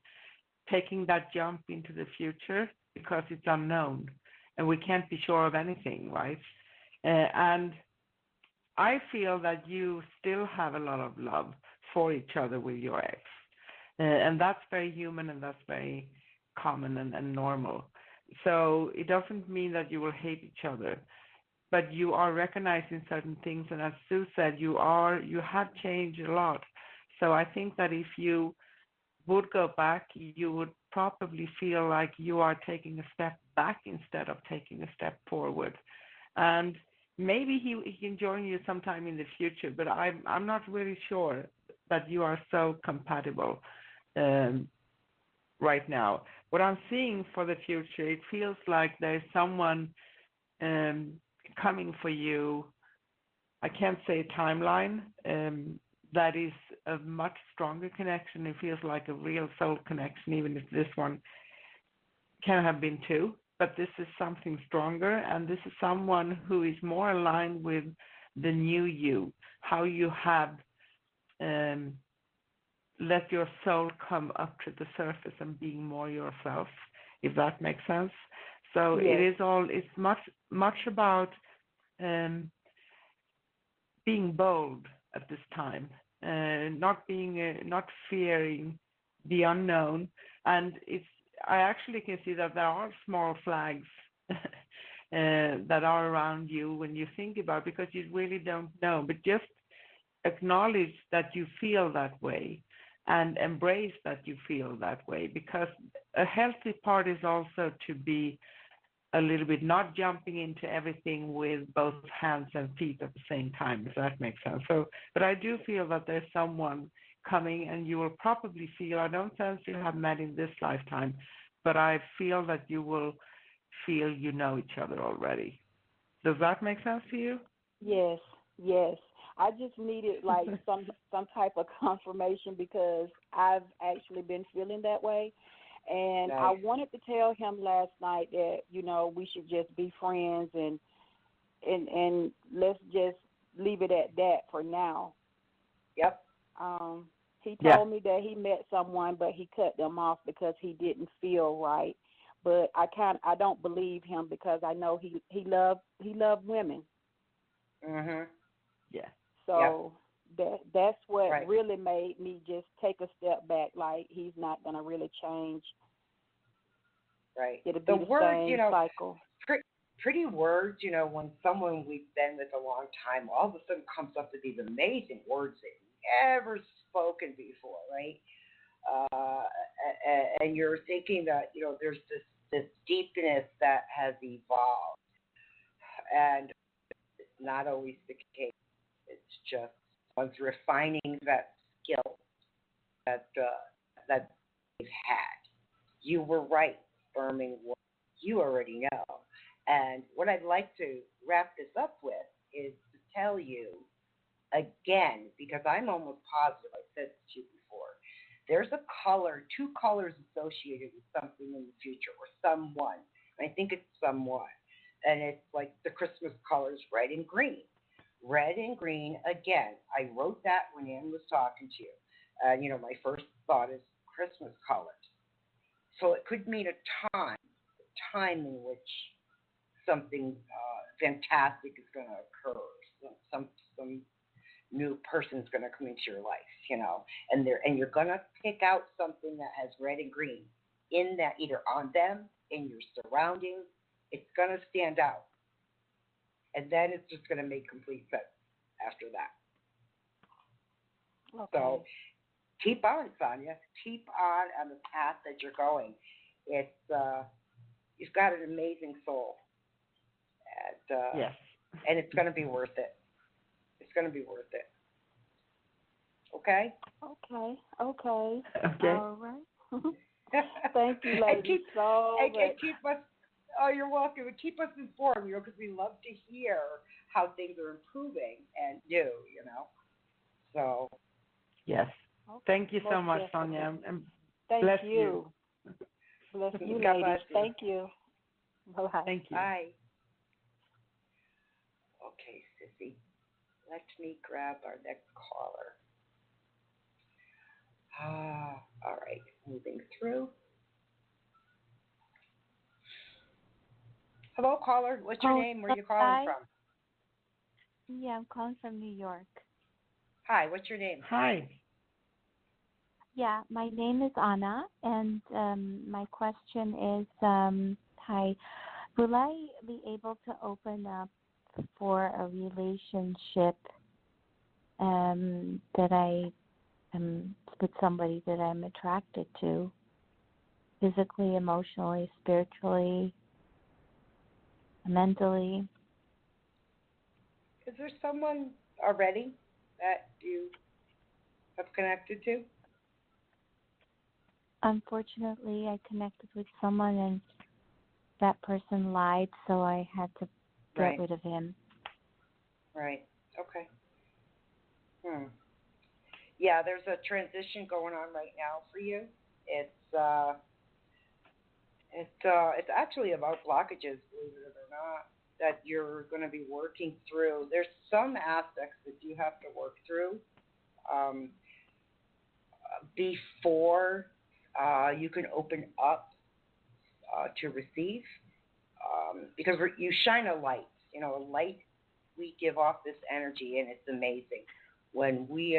taking that jump into the future because it's unknown and we can't be sure of anything, right? And I feel that you still have a lot of love for each other with your ex. And that's very human and that's very common and normal. So it doesn't mean that you will hate each other, but you are recognizing certain things. And as Sue said, you have changed a lot. So I think that if you would go back, you would probably feel like you are taking a step back instead of taking a step forward. And maybe he can join you sometime in the future, but I'm not really sure that you are so compatible um, right now. What I'm seeing for the future, it feels like there's someone um, coming for you. I can't say a timeline. That is a much stronger connection. It feels like a real soul connection, even if this one can have been too. But this is something stronger, and this is someone who is more aligned with the new you, how you have um, let your soul come up to the surface and being more yourself, if that makes sense. So Yes. it's much about um, being bold at this time, not fearing the unknown, and I actually can see that there are small flags that are around you when you think about it, because you really don't know, but just acknowledge that you feel that way and embrace that you feel that way, because a healthy part is also to be a little bit not jumping into everything with both hands and feet at the same time, if that makes sense. So, but I do feel that there's someone coming, and you will probably feel, I don't sense you have met in this lifetime, but I feel that you will feel you know each other already. Does that make sense to you? Yes. Yes. I just needed like some type of confirmation because I've actually been feeling that way. And I Nice. wanted to tell him last night that, we should just be friends and let's just leave it at that for now. Yep. He Yeah. told me that he met someone, but he cut them off because he didn't feel right. But I don't believe him because I know he loved women. Mhm. Yeah. Yep. So That's what Right. really made me just take a step back. Like, he's not gonna really change. Right. It'll be The the word, same cycle. pretty words, when someone we've been with a long time all of a sudden comes up with these amazing words that you've never spoken before, right? And you're thinking that, there's this deepness that has evolved. And it's not always the case. It's just one's refining that skill that they've had. You were right, affirming what you already know. And what I'd like to wrap this up with is to tell you again, because I'm almost positive I said this to you before, there's a color, two colors associated with something in the future or someone. I think it's someone. And it's like the Christmas colors, red and green. Red and green, again, I wrote that when Ann was talking to you. My first thought is Christmas colors. So it could mean a time in which something fantastic is going to occur. Some new person's going to come into your life, and you're going to pick out something that has red and green in that, either on them, in your surroundings. It's going to stand out, and then it's just going to make complete sense after that. Okay. So keep on, Sonia. Keep on the path that you're going. It's you've got an amazing soul, and Yes. and it's going to be worth it. It's going to be worth it. Okay. Okay. Okay. All right. Thank you, ladies, so much. And keep us. Oh, you're welcome. And keep us informed, because we love to hear how things are improving and new. So. Yes. Okay. Thank you so Most much, definitely. Sonia. And Thank bless you. Bless you, God ladies. bless you. Thank you. Bye. Thank you. Bye. Okay, Sissy. Let me grab our next caller. All right. Moving through. Hello, caller. What's your name? Where are you calling Hi. from? Yeah, I'm calling from New York. Hi. What's your name? Hi. Yeah, my name is Anna, and my question is, hi, will I be able to open up for a relationship that I am with somebody that I'm attracted to, physically, emotionally, spiritually, mentally? Is there someone already that you have connected to? Unfortunately, I connected with someone and that person lied, so I had to get rid of him. Right. Okay. Yeah, there's a transition going on right now for you. It's actually about blockages, believe it or not, that you're going to be working through. There's some aspects that you have to work through before you can open up to receive, because you shine a light. A light. We give off this energy, and it's amazing. When we,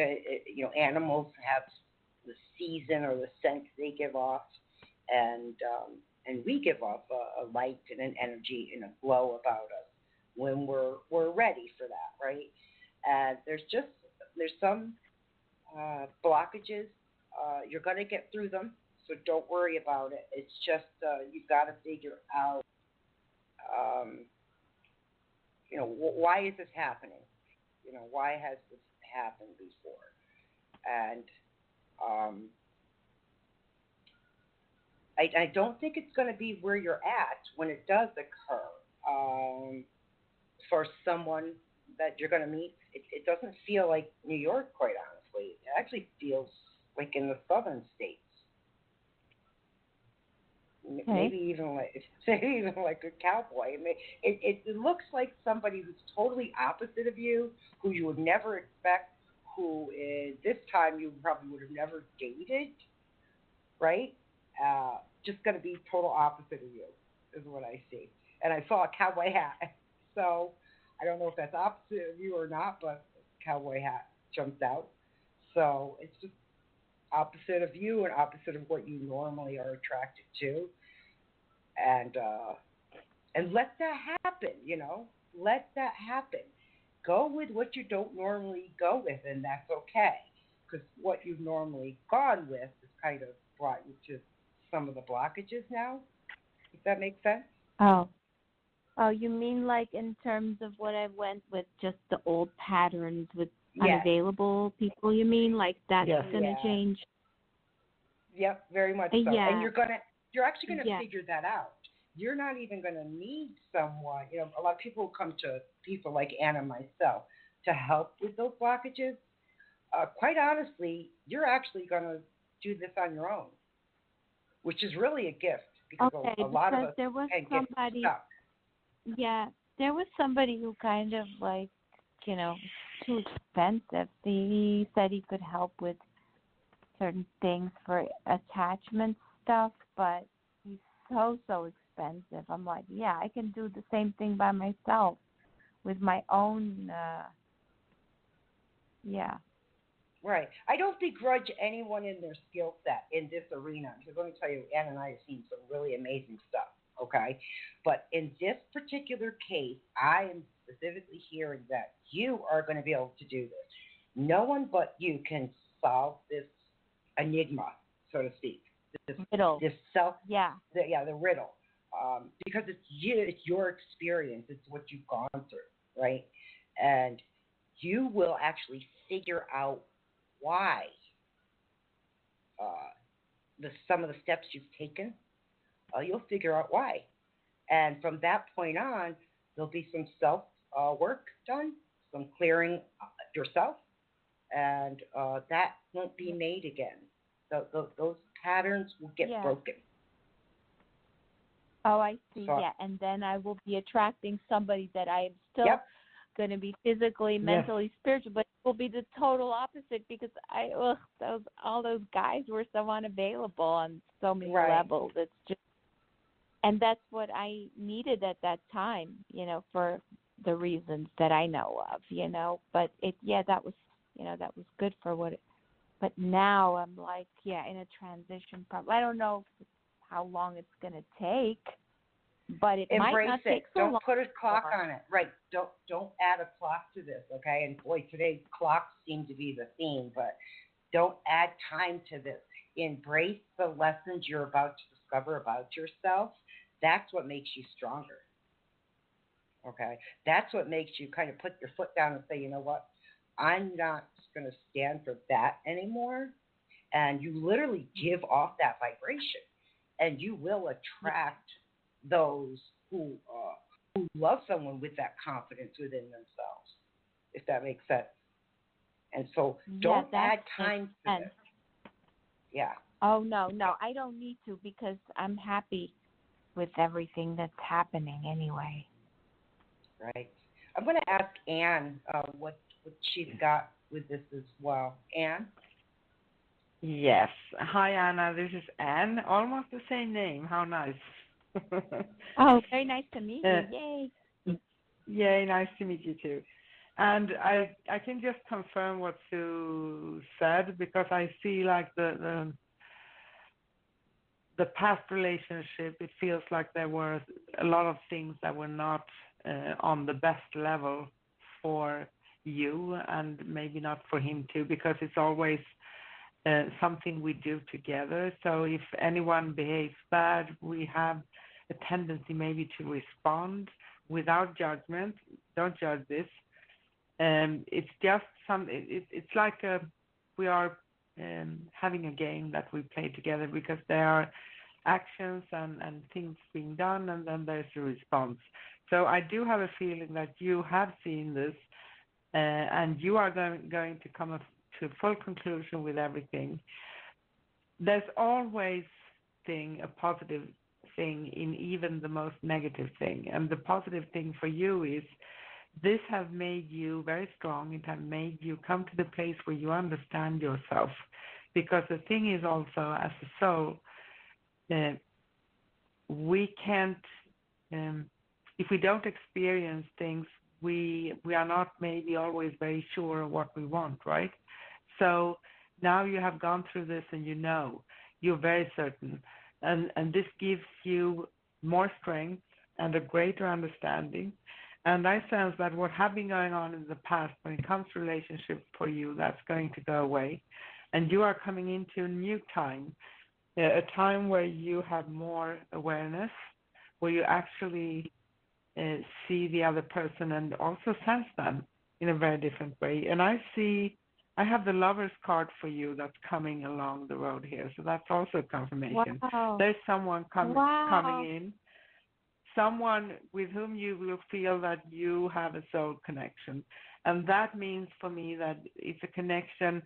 animals have the season or the scent they give off, and we give off a light and an energy and a glow about us when we're ready for that, right? And there's some blockages. You're going to get through them, so don't worry about it. It's just you've got to figure out, why is this happening? Why has this happened before? And I don't think it's going to be where you're at when it does occur. For someone that you're going to meet, it doesn't feel like New York, quite honestly. It actually feels like in the southern states. Okay. Maybe even like a cowboy. I mean, it looks like somebody who's totally opposite of you, who you would never expect, who is, this time you probably would have never dated, right? Just going to be total opposite of you is what I see. And I saw a cowboy hat, so I don't know if that's opposite of you or not, but cowboy hat jumps out. So it's just opposite of you and opposite of what you normally are attracted to, and let that happen. Let that happen. Go with what you don't normally go with, and that's okay. Because what you've normally gone with has kind of brought you to some of the blockages now. If that makes sense. Oh. Oh, you mean like in terms of what I went with, just the old patterns with Yes. unavailable people? You mean like that's Yes. going to Yeah. change? Yep, very much so. Yeah. And you're actually gonna Yeah. figure that out. You're not even gonna need someone. A lot of people come to people like Anna and myself to help with those blockages. Quite honestly, you're actually gonna do this on your own, which is really a gift because Okay, a lot of because us there was can get somebody, stuck. yeah, there was somebody who kind of like, too expensive. He said he could help with certain things for attachment stuff, but he's so expensive. I'm like, yeah, I can do the same thing by myself with my own, yeah. Right. I don't begrudge anyone in their skill set in this arena because let me tell you, Ann and I have seen some really amazing stuff. Okay, but in this particular case, I am specifically hearing that you are going to be able to do this. No one but you can solve this enigma, so to speak. This Riddle. this self, Yeah. the riddle, because it's you, it's your experience, it's what you've gone through, right? And you will actually figure out why some of the steps you've taken. You'll figure out why, and from that point on, there'll be some self work done, some clearing yourself, and that won't be made again. Those patterns will get Yeah. broken. Oh, I see. So, Yeah, and then I will be attracting somebody that I am still yep. going to be physically, mentally, spiritual, but it will be the total opposite because all those guys were so unavailable on so many Right. levels. It's just, and that's what I needed at that time, for the reasons that I know of, But that was, that was good for what. But now I'm like, in a transition. I don't know how long it's going to take. But it might Embrace not it. take so Don't long. put a clock on it. Right. Don't add a clock to this, okay? And boy, today clocks seem to be the theme, but don't add time to this. Embrace the lessons you're about to discover about yourself. That's what makes you stronger. Okay? That's what makes you kind of put your foot down and say, you know what? I'm not going to stand for that anymore. And you literally give off that vibration, and you will attract those who love someone with that confidence within themselves, if that makes sense. And so don't add time to this. Yeah. Oh, no, I don't need to because I'm happy with everything that's happening anyway. Right. I'm going to ask Anne what she's got with this as well. Anne? Yes. Hi, Anna. This is Anne. Almost the same name. How nice. Oh, very nice to meet you. Yay. Yay, nice to meet you too. And I can just confirm what Sue said because I see like the past relationship, it feels like there were a lot of things that were not on the best level for you and maybe not for him too, because it's always something we do together. So if anyone behaves bad, we have a tendency maybe to respond without judgment. Don't judge this. It's just it's like we are having a game that we play together because there are actions and things being done, and then there's a response. So I do have a feeling that you have seen this, and you are going to come to full conclusion with everything. There's always a positive thing in even the most negative thing, and the positive thing for you is this has made you very strong. It has made you come to the place where you understand yourself, because the thing is also, as a soul, we can't, if we don't experience things, we are not maybe always very sure of what we want, right? So now you have gone through this and you know, you're very certain. And this gives you more strength and a greater understanding. And I sense that what has been going on in the past when it comes to relationships for you, that's going to go away. And you are coming into a new time, a time where you have more awareness, where you actually see the other person and also sense them in a very different way. And I have the lover's card for you that's coming along the road here. So that's also a confirmation. Wow. There's someone Wow. coming in, someone with whom you will feel that you have a soul connection. And that means for me that it's a connection.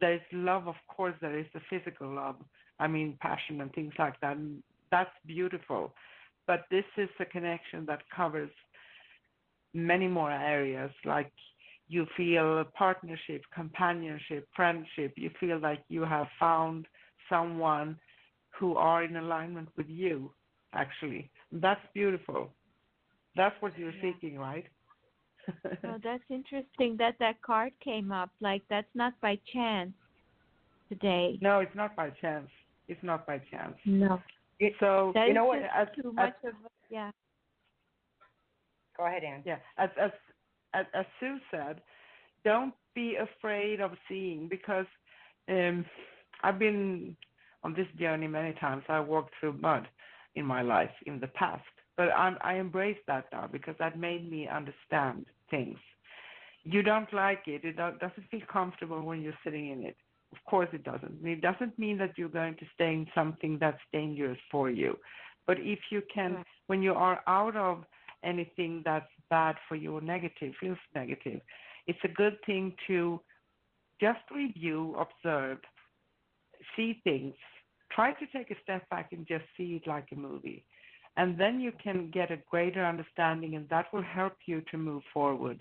There's love, of course, there is the physical love. I mean, passion and things like that. And that's beautiful. But this is a connection that covers many more areas, like you feel partnership, companionship, friendship. You feel like you have found someone who are in alignment with you, actually. That's beautiful. That's what you're seeking, right? Oh, that's interesting that that card came up. Like, that's not by chance today. No, it's not by chance. It's not by chance. No. So, That you is know what? just too much of yeah. Go ahead, Ann. Yeah, as Sue said, don't be afraid of seeing, because I've been on this journey many times. I walked through mud in my life in the past, but I embrace that now because that made me understand things. You don't like it. It doesn't feel comfortable when you're sitting in it. Of course it doesn't. It doesn't mean that you're going to stay in something that's dangerous for you. But if you can, when you are out of anything that's bad for you or negative, feels negative, it's a good thing to just review, observe, see things. Try to take a step back and just see it like a movie. And then you can get a greater understanding, and that will help you to move forward,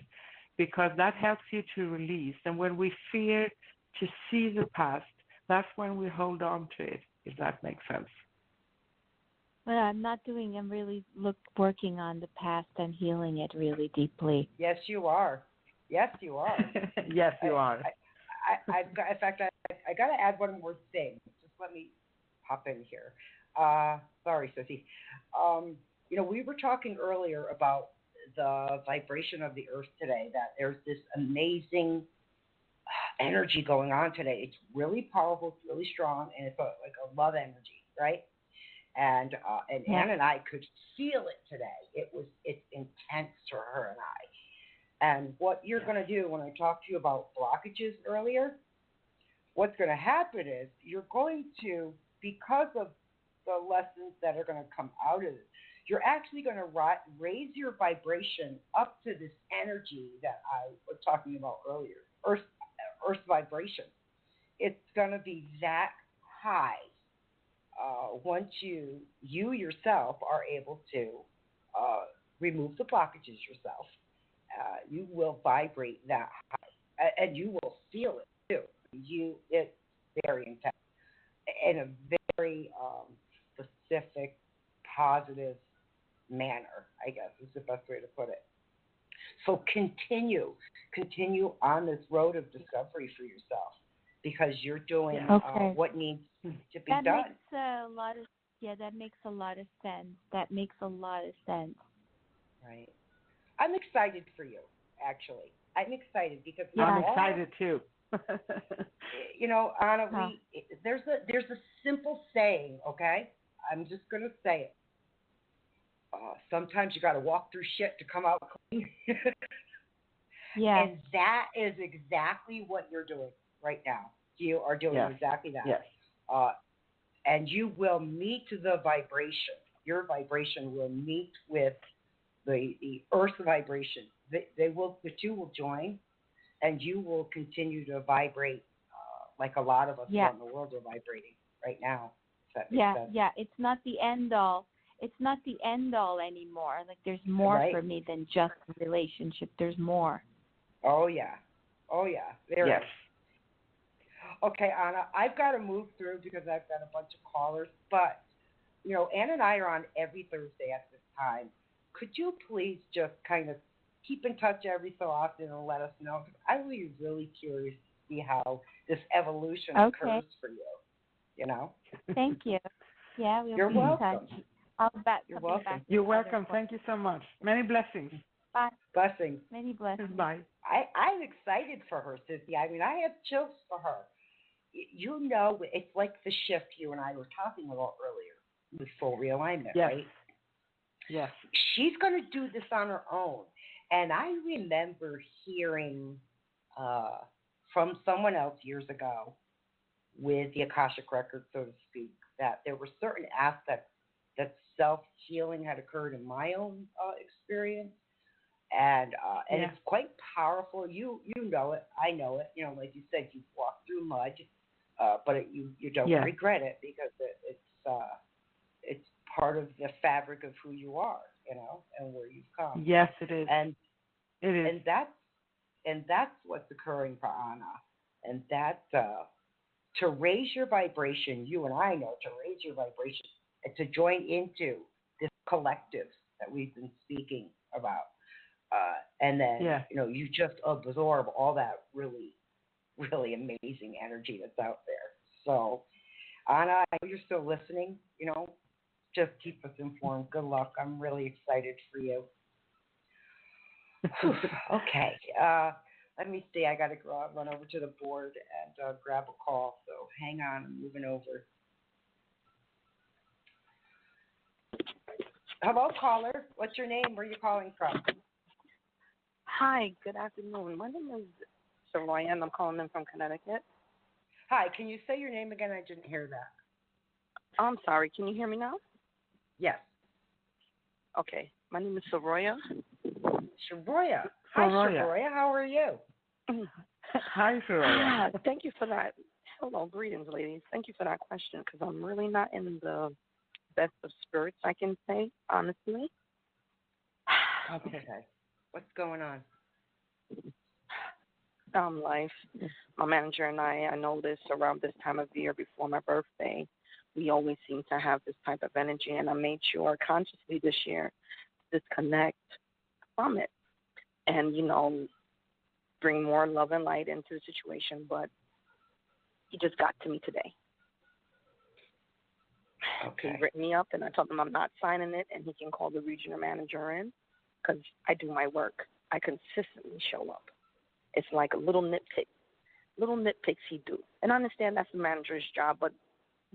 because that helps you to release. And when we fear to see the past, that's when we hold on to it, if that makes sense. Well, I'm really working on the past and healing it really deeply. Yes, you are. Yes, you are. Yes, you are. I've got, in fact, I got to add one more thing. Just let me hop in here. Sorry, Sissy. We were talking earlier about the vibration of the earth today, that there's this amazing energy going on today. It's really powerful, it's really strong, and it's like a love energy, right? And Ann and I could feel it today. It's intense for her and I. And what you're going to do, when I talked to you about blockages earlier, what's going to happen is you're going to, because of the lessons that are going to come out of it, you're actually going to raise your vibration up to this energy that I was talking about earlier, Earth vibration. It's going to be that high once you yourself are able to remove the blockages yourself. You will vibrate that high, and you will feel it too. It's very intense in a very specific, positive manner, I guess is the best way to put it. So continue on this road of discovery for yourself, because you're doing what needs to be done. That makes a lot of that makes a lot of sense. That makes a lot of sense. Right. I'm excited for you, actually. I'm excited because I'm excited too. Anna, there's a simple saying, okay? I'm just gonna say it. Sometimes you got to walk through shit to come out clean. Yeah. And that is exactly what you're doing right now. You are doing exactly that. Yes. And you will meet the vibration. Your vibration will meet with the Earth vibration. The two will join, and you will continue to vibrate like a lot of us around the world are vibrating right now. Yeah. It's not the end all. It's not the end all anymore. Like, there's more for me than just a relationship. There's more. Oh yeah. There yes. is. Okay, Anna, I've got to move through because I've got a bunch of callers. But Ann and I are on every Thursday at this time. Could you please just kind of keep in touch every so often and let us know. I'm really curious to see how this evolution occurs for you. You know. Thank you. Yeah, we'll You're be welcome. in touch. I'll bet You're coming welcome. back. You're welcome. Thank you so much. Many blessings. Bye. Blessings. Many blessings. Bye. I'm excited for her, Cynthia. I mean, I have chills for her. You know, it's like the shift you and I were talking about earlier with Soul Realignment, Yes. right? Yes. She's going to do this on her own. And I remember hearing from someone else years ago with the Akashic Records, so to speak, that there were certain aspects that self-healing had occurred in my own experience. And it's quite powerful. You know it. I know it. You know, like you said, you've walked through mud, but you don't regret it because it's part of the fabric of who you are, you know, and where you've come. Yes, it is. And it is. And that's what's occurring for Anna. And that to raise your vibration, you and I know to raise your vibration and to join into this collective that we've been speaking about. And then, you know, you just absorb all that really, really amazing energy that's out there. So, Anna, I know you're still listening, you know, just keep us informed. Good luck. I'm really excited for you. Okay. Let me see. I got to run over to the board and grab a call. So hang on. I'm moving over. Hello, caller. What's your name? Where are you calling from? Hi, good afternoon. My name is Soraya, and I'm calling in from Connecticut. Hi, can you say your name again? I didn't hear that. I'm sorry, can you hear me now? Yes. Okay, my name is Soraya. Soraya. Hi, Soraya. How are you? Hi, Soraya. Thank you for that. Hello, greetings, ladies. Thank you for that question because I'm really not in the best of spirits, I can say, honestly. Okay. What's going on? Life. My manager and I noticed around this time of year before my birthday, we always seem to have this type of energy, and I made sure consciously this year to disconnect from it and, you know, bring more love and light into the situation, but he just got to me today. Okay. He written me up, and I told him I'm not signing it, and he can call the regional manager in because I do my work. I consistently show up. It's like a little nitpicks he do. And I understand that's the manager's job, but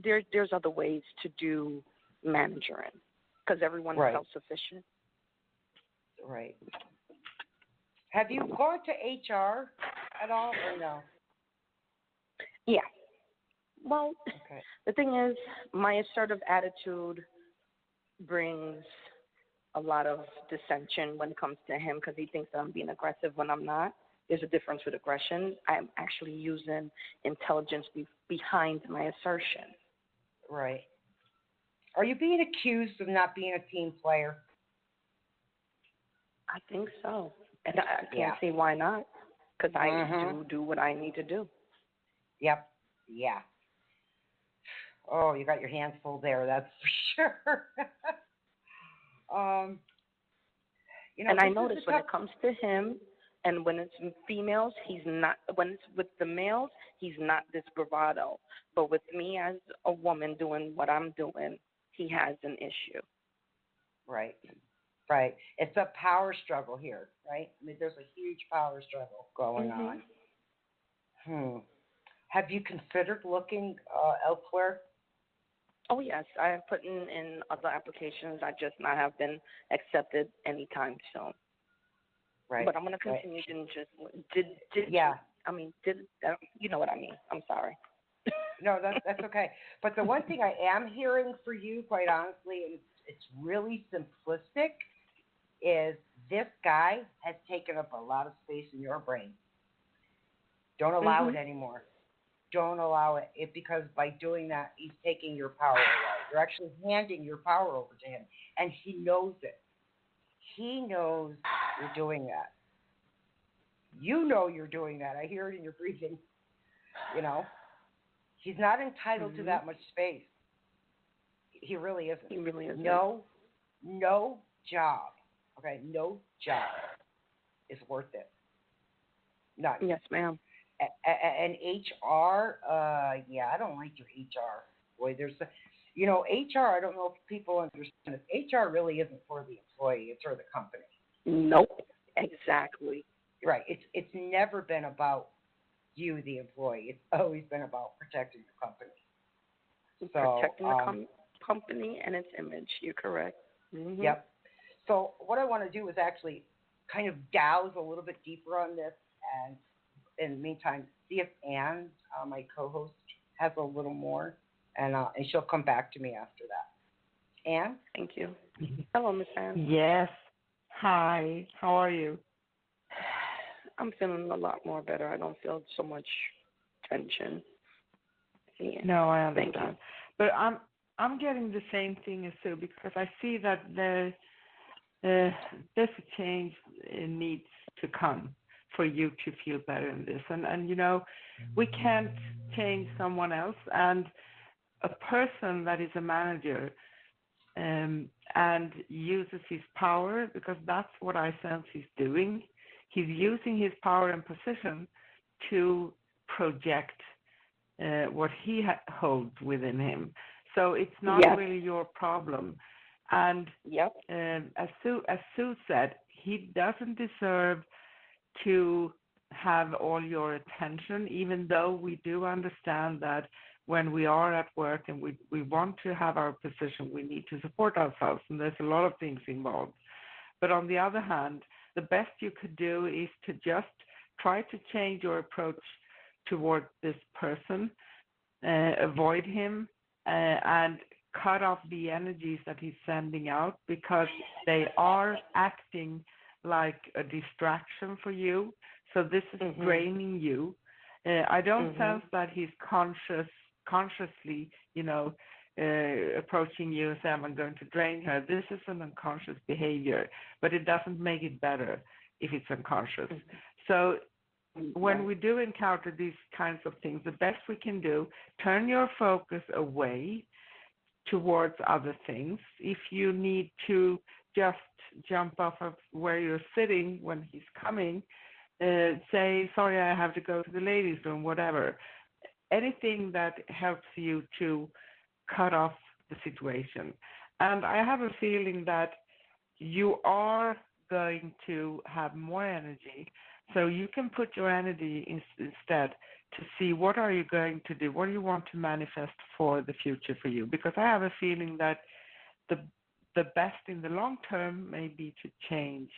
there's other ways to do managering because everyone is self-sufficient. Right. Have you gone to HR at all or no? Yeah. Well, The thing is, my assertive attitude brings a lot of dissension when it comes to him because he thinks that I'm being aggressive when I'm not. There's a difference with aggression. I'm actually using intelligence behind my assertion. Right. Are you being accused of not being a team player? I think so. And I can't see why not because I do what I need to do. Yep. Yeah. Oh, you got your hands full there, that's for sure. You know, and I notice when it comes to him and when it's females, he's not. When it's with the males, he's not this bravado. But with me as a woman doing what I'm doing, he has an issue. Right. Right. It's a power struggle here, right? I mean, there's a huge power struggle going on. Have you considered looking elsewhere? Oh, yes. I have put in other applications. I just not have been accepted anytime soon. Right. But I'm going to continue to just, you know what I mean. I'm sorry. No, that's okay. But the one thing I am hearing for you, quite honestly, and it's really simplistic, is this guy has taken up a lot of space in your brain. Don't allow it anymore. Don't allow it because by doing that, he's taking your power away. You're actually handing your power over to him, and he knows it. He knows you're doing that. You know you're doing that. I hear it in your breathing. You know, he's not entitled to that much space. He really isn't. He really isn't. No job. Okay, no job is worth it. None. Yes, ma'am. And HR, yeah, I don't like your HR. Boy, HR. I don't know if people understand it. HR really isn't for the employee; it's for the company. Nope. Exactly. Right. It's never been about you, the employee. It's always been about protecting the company. So, Protecting the company and its image. You're correct. Mm-hmm. Yep. So what I want to do is actually kind of douse a little bit deeper on this, and in the meantime, see if Anne, my co-host, has a little more, and she'll come back to me after that. Anne? Thank you. Hello, Miss Anne. Yes. Hi. How are you? I'm feeling a lot more better. I don't feel so much tension. Yeah. No, I Thank understand. you. But I'm getting the same thing as Sue, because I see that there's a change needs to come for you to feel better in this. And we can't change someone else. And a person that is a manager and uses his power, because that's what I sense he's doing. He's using his power and position to project what he holds within him. So it's not really your problem. And as Sue said, he doesn't deserve to have all your attention, even though we do understand that when we are at work and we want to have our position, we need to support ourselves, and there's a lot of things involved. But on the other hand, the best you could do is to just try to change your approach toward this person, avoid him, and cut off the energies that he's sending out, because they are acting like a distraction for you. So this is draining you. I don't sense that he's consciously, approaching you and saying, I'm going to drain her. This is an unconscious behavior, but it doesn't make it better if it's unconscious. So when we do encounter these kinds of things, the best we can do, turn your focus away towards other things. If you need to just jump off of where you're sitting when he's coming, say, sorry, I have to go to the ladies' room, whatever. Anything that helps you to cut off the situation. And I have a feeling that you are going to have more energy, so you can put your energy instead to see what are you going to do, what do you want to manifest for the future for you. Because I have a feeling that the best in the long term may be to change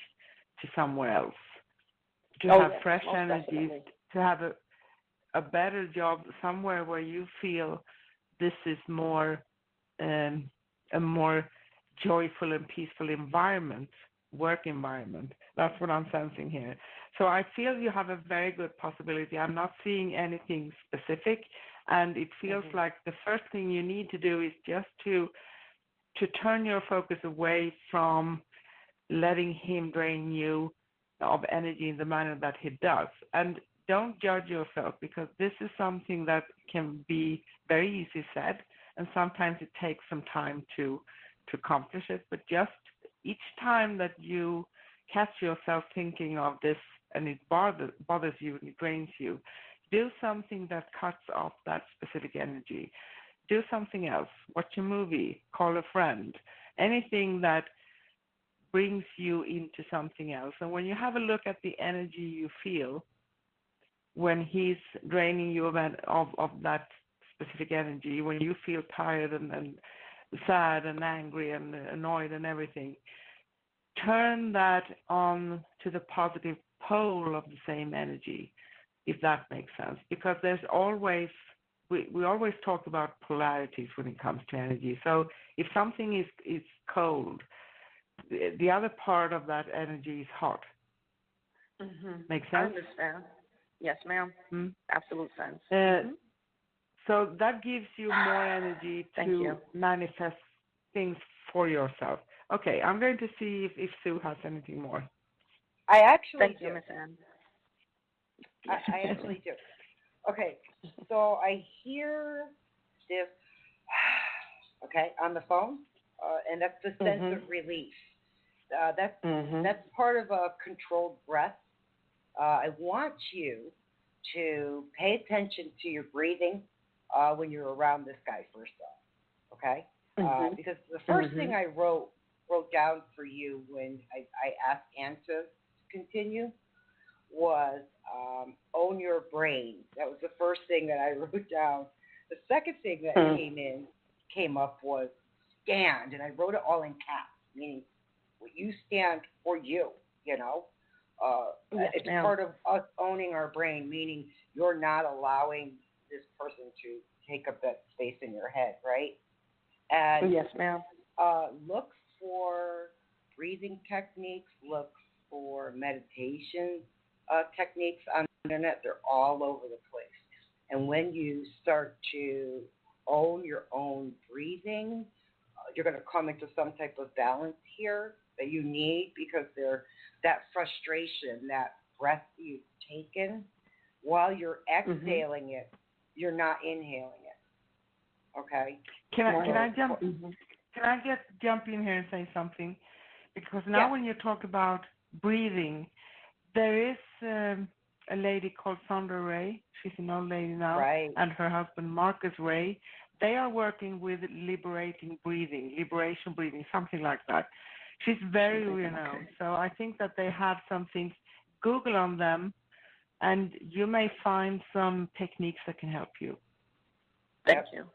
to somewhere else, to have fresh energies, to have a better job somewhere where you feel this is more a more joyful and peaceful environment, work environment. That's what I'm sensing here. So I feel you have a very good possibility. I'm not seeing anything specific, and it feels like the first thing you need to do is just to turn your focus away from letting him drain you of energy in the manner that he does. And don't judge yourself, because this is something that can be very easy said, and sometimes it takes some time to accomplish it. But just each time that you catch yourself thinking of this and it bothers you and it drains you, do something that cuts off that specific energy. Do something else. Watch a movie, call a friend, anything that brings you into something else. And when you have a look at the energy you feel when he's draining you of that specific energy, when you feel tired and sad and angry and annoyed and everything, turn that on to the positive pole of the same energy, if that makes sense. Because there's always, we always talk about polarities when it comes to energy. So if something is cold, the other part of that energy is hot. Make sense? I understand. Yes, ma'am. Absolute sense. So that gives you more energy to manifest things for yourself. Okay, I'm going to see if Sue has anything more. I actually Thank do. you, Miss Anne. I actually do. Okay, so I hear this, okay, on the phone, and that's the sense of relief. That's part of a controlled breath I want you to pay attention to your breathing when you're around this guy first off, okay? Because the first thing I wrote down for you when I asked Ann to continue was own your brain. That was the first thing that I wrote down. The second thing that came up was stand, and I wrote it all in caps, meaning you stand for you, you know. It's part of us owning our brain, meaning you're not allowing this person to take up that space in your head, right? And yes, ma'am. Look for breathing techniques, look for meditation techniques on the internet. They're all over the place. And when you start to own your own breathing, you're going to come into some type of balance here that you need, because that frustration, that breath you've taken, while you're exhaling it, you're not inhaling it. Okay? Can I just jump in here and say something? Because now when you talk about breathing, there is a lady called Sandra Ray. She's an old lady now, and her husband Marcus Ray. They are working with liberation breathing, something like that. She's very renowned. So I think that they have some things. Google on them, and you may find some techniques that can help you. Thank you.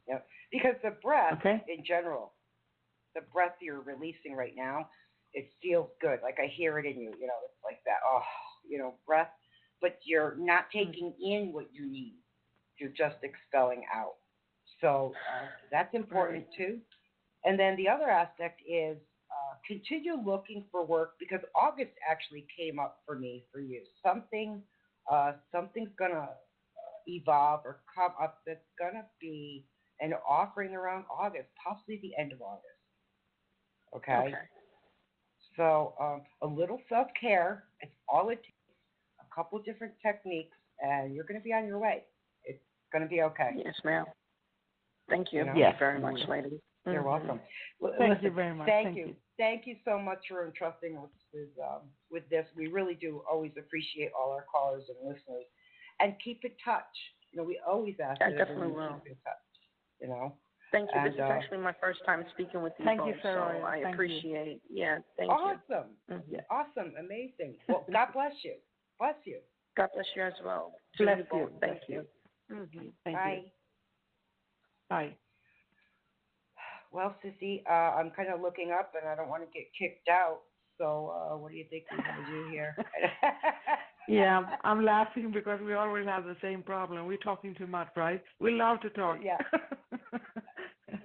Yep. Because the breath, in general, the breath you're releasing right now, it feels good. Like I hear it in you. You know, it's like that, breath. But you're not taking in what you need. You're just expelling out. So that's important too. And then the other aspect is continue looking for work, because August actually came up for me for you. Something's going to evolve or come up that's going to be an offering around August, possibly the end of August. Okay? So a little self-care, it's all it takes, a couple of different techniques, and you're going to be on your way. It's going to be okay. Yes, ma'am. Thank you. Very much, lady. You're welcome. Thank you very much. Thank you. Thank you so much for entrusting us with this. We really do always appreciate all our callers and listeners. And keep in touch. We always ask that everyone keep in touch, Thank you. This is actually my first time speaking with you both, you, Sarah. so I appreciate. Yeah, thank you. Awesome. Awesome. Amazing. Well, God bless you. Bless you. God bless you as well. Bless you. Thank you. Thank Bye. you. Bye. Well, Sissy, I'm kind of looking up, and I don't want to get kicked out. So what do you think we're going to do here? Yeah, I'm laughing because we always have the same problem. We're talking too much, right? We love to talk. Yeah.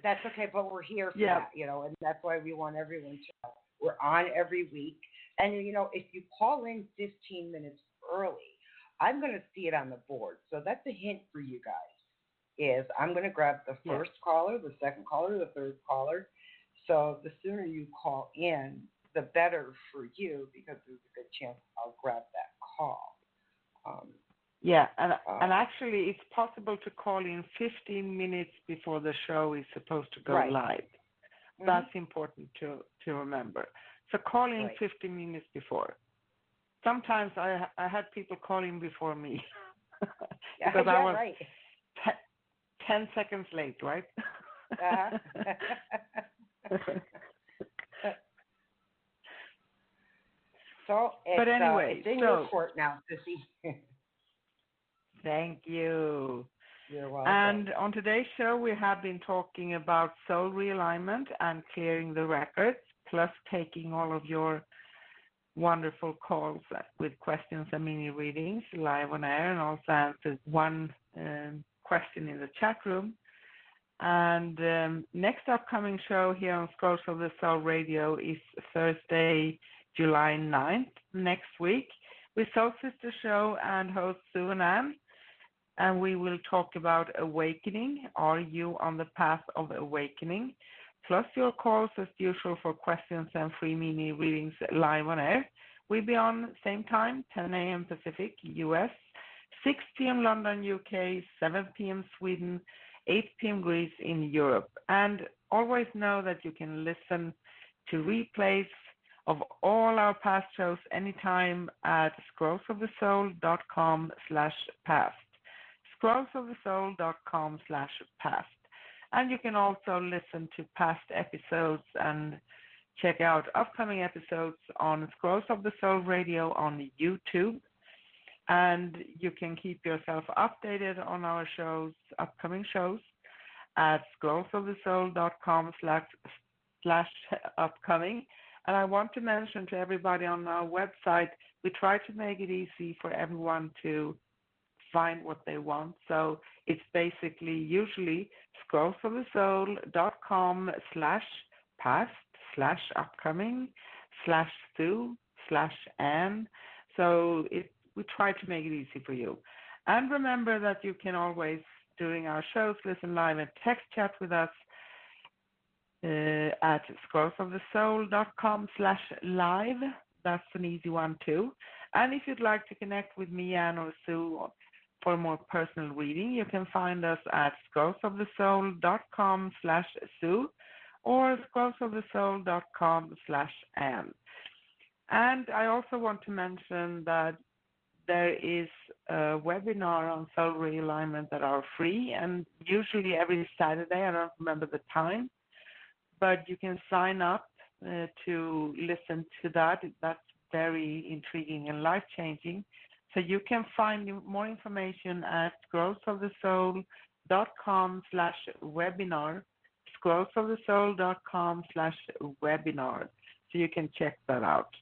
That's okay, but we're here for that, and that's why we want everyone to know. We're on every week. And, if you call in 15 minutes early, I'm going to see it on the board. So that's a hint for you guys. Is I'm going to grab the first caller, the second caller, the third caller. So the sooner you call in, the better for you, because there's a good chance I'll grab that call. And actually it's possible to call in 15 minutes before the show is supposed to go live. That's important to remember. So call in 15 minutes before. Sometimes I had people calling before me because I was 10 seconds late, right? So but anyway, it's in your court now, Sissy. Thank you. You're welcome. And on today's show, we have been talking about soul realignment and clearing the records, plus taking all of your wonderful calls with questions and mini readings live on air, and also answered one question in the chat room. And next upcoming show here on Scrolls of the Soul Radio is Thursday, July 9th, next week, with Soul Sister Show and host Sue and Ann. And we will talk about awakening. Are you on the path of awakening? Plus your calls as usual for questions and free mini readings live on air. We'll be on same time, 10 a.m. Pacific, US, 6 p.m. London, UK, 7 p.m. Sweden, 8 p.m. Greece in Europe. And always know that you can listen to replays of all our past shows anytime at scrollsofthesoul.com/past. scrollsofthesoul.com/past. And you can also listen to past episodes and check out upcoming episodes on Scrolls of the Soul Radio on YouTube. And you can keep yourself updated on our shows, upcoming shows, at scrollsofthesoul.com/upcoming. And I want to mention to everybody on our website, we try to make it easy for everyone to find what they want. So it's basically usually scrollsofthesoul.com/past/upcoming/Stu/Ann. So we try to make it easy for you. And remember that you can always, during our shows, listen live and text chat with us at scrollsofthesoul.com/live. That's an easy one too. And if you'd like to connect with me, Ann, or Sue for a more personal reading, you can find us at scrollsofthesoul.com/Sue or scrollsofthesoul.com/Ann. And I also want to mention that there is a webinar on soul realignment that are free, and usually every Saturday. I don't remember the time, but you can sign up to listen to that. That's very intriguing and life-changing. So you can find more information at scrollsofthesoul.com/webinar, scrollsofthesoul.com/webinar. So you can check that out.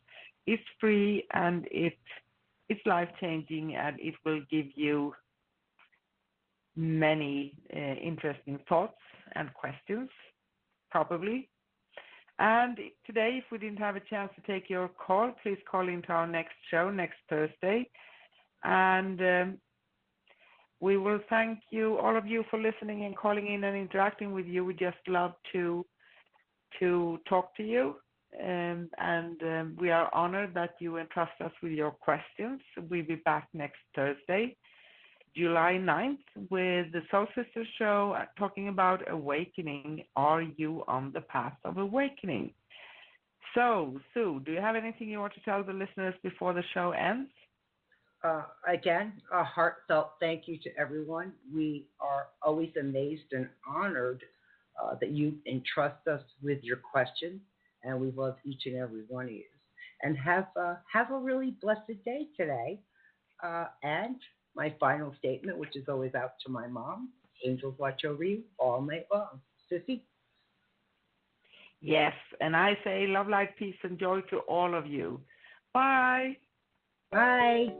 It's free and it's life-changing, and it will give you many interesting thoughts and questions, probably. And today, if we didn't have a chance to take your call, please call into our next show next Thursday. And we will thank you, all of you, for listening and calling in and interacting with you. We just love to talk to you. And we are honored that you entrust us with your questions. We'll be back next Thursday, July 9th, with the Soul Sisters Show talking about awakening. Are you on the path of awakening? So, Sue, do you have anything you want to tell the listeners before the show ends? Again, a heartfelt thank you to everyone. We are always amazed and honored that you entrust us with your questions. And we love each and every one of you. And have a really blessed day today. And my final statement, which is always out to my mom, angels watch over you all night long. Sissy? Yes, and I say love, light, peace, and joy to all of you. Bye. Bye.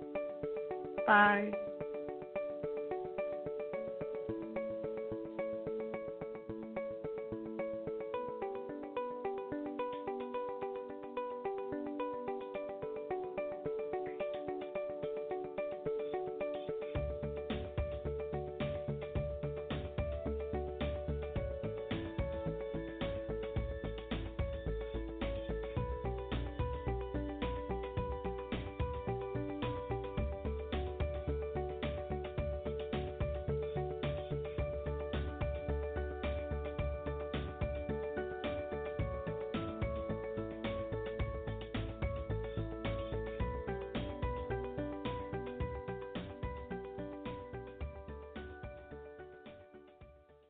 Bye.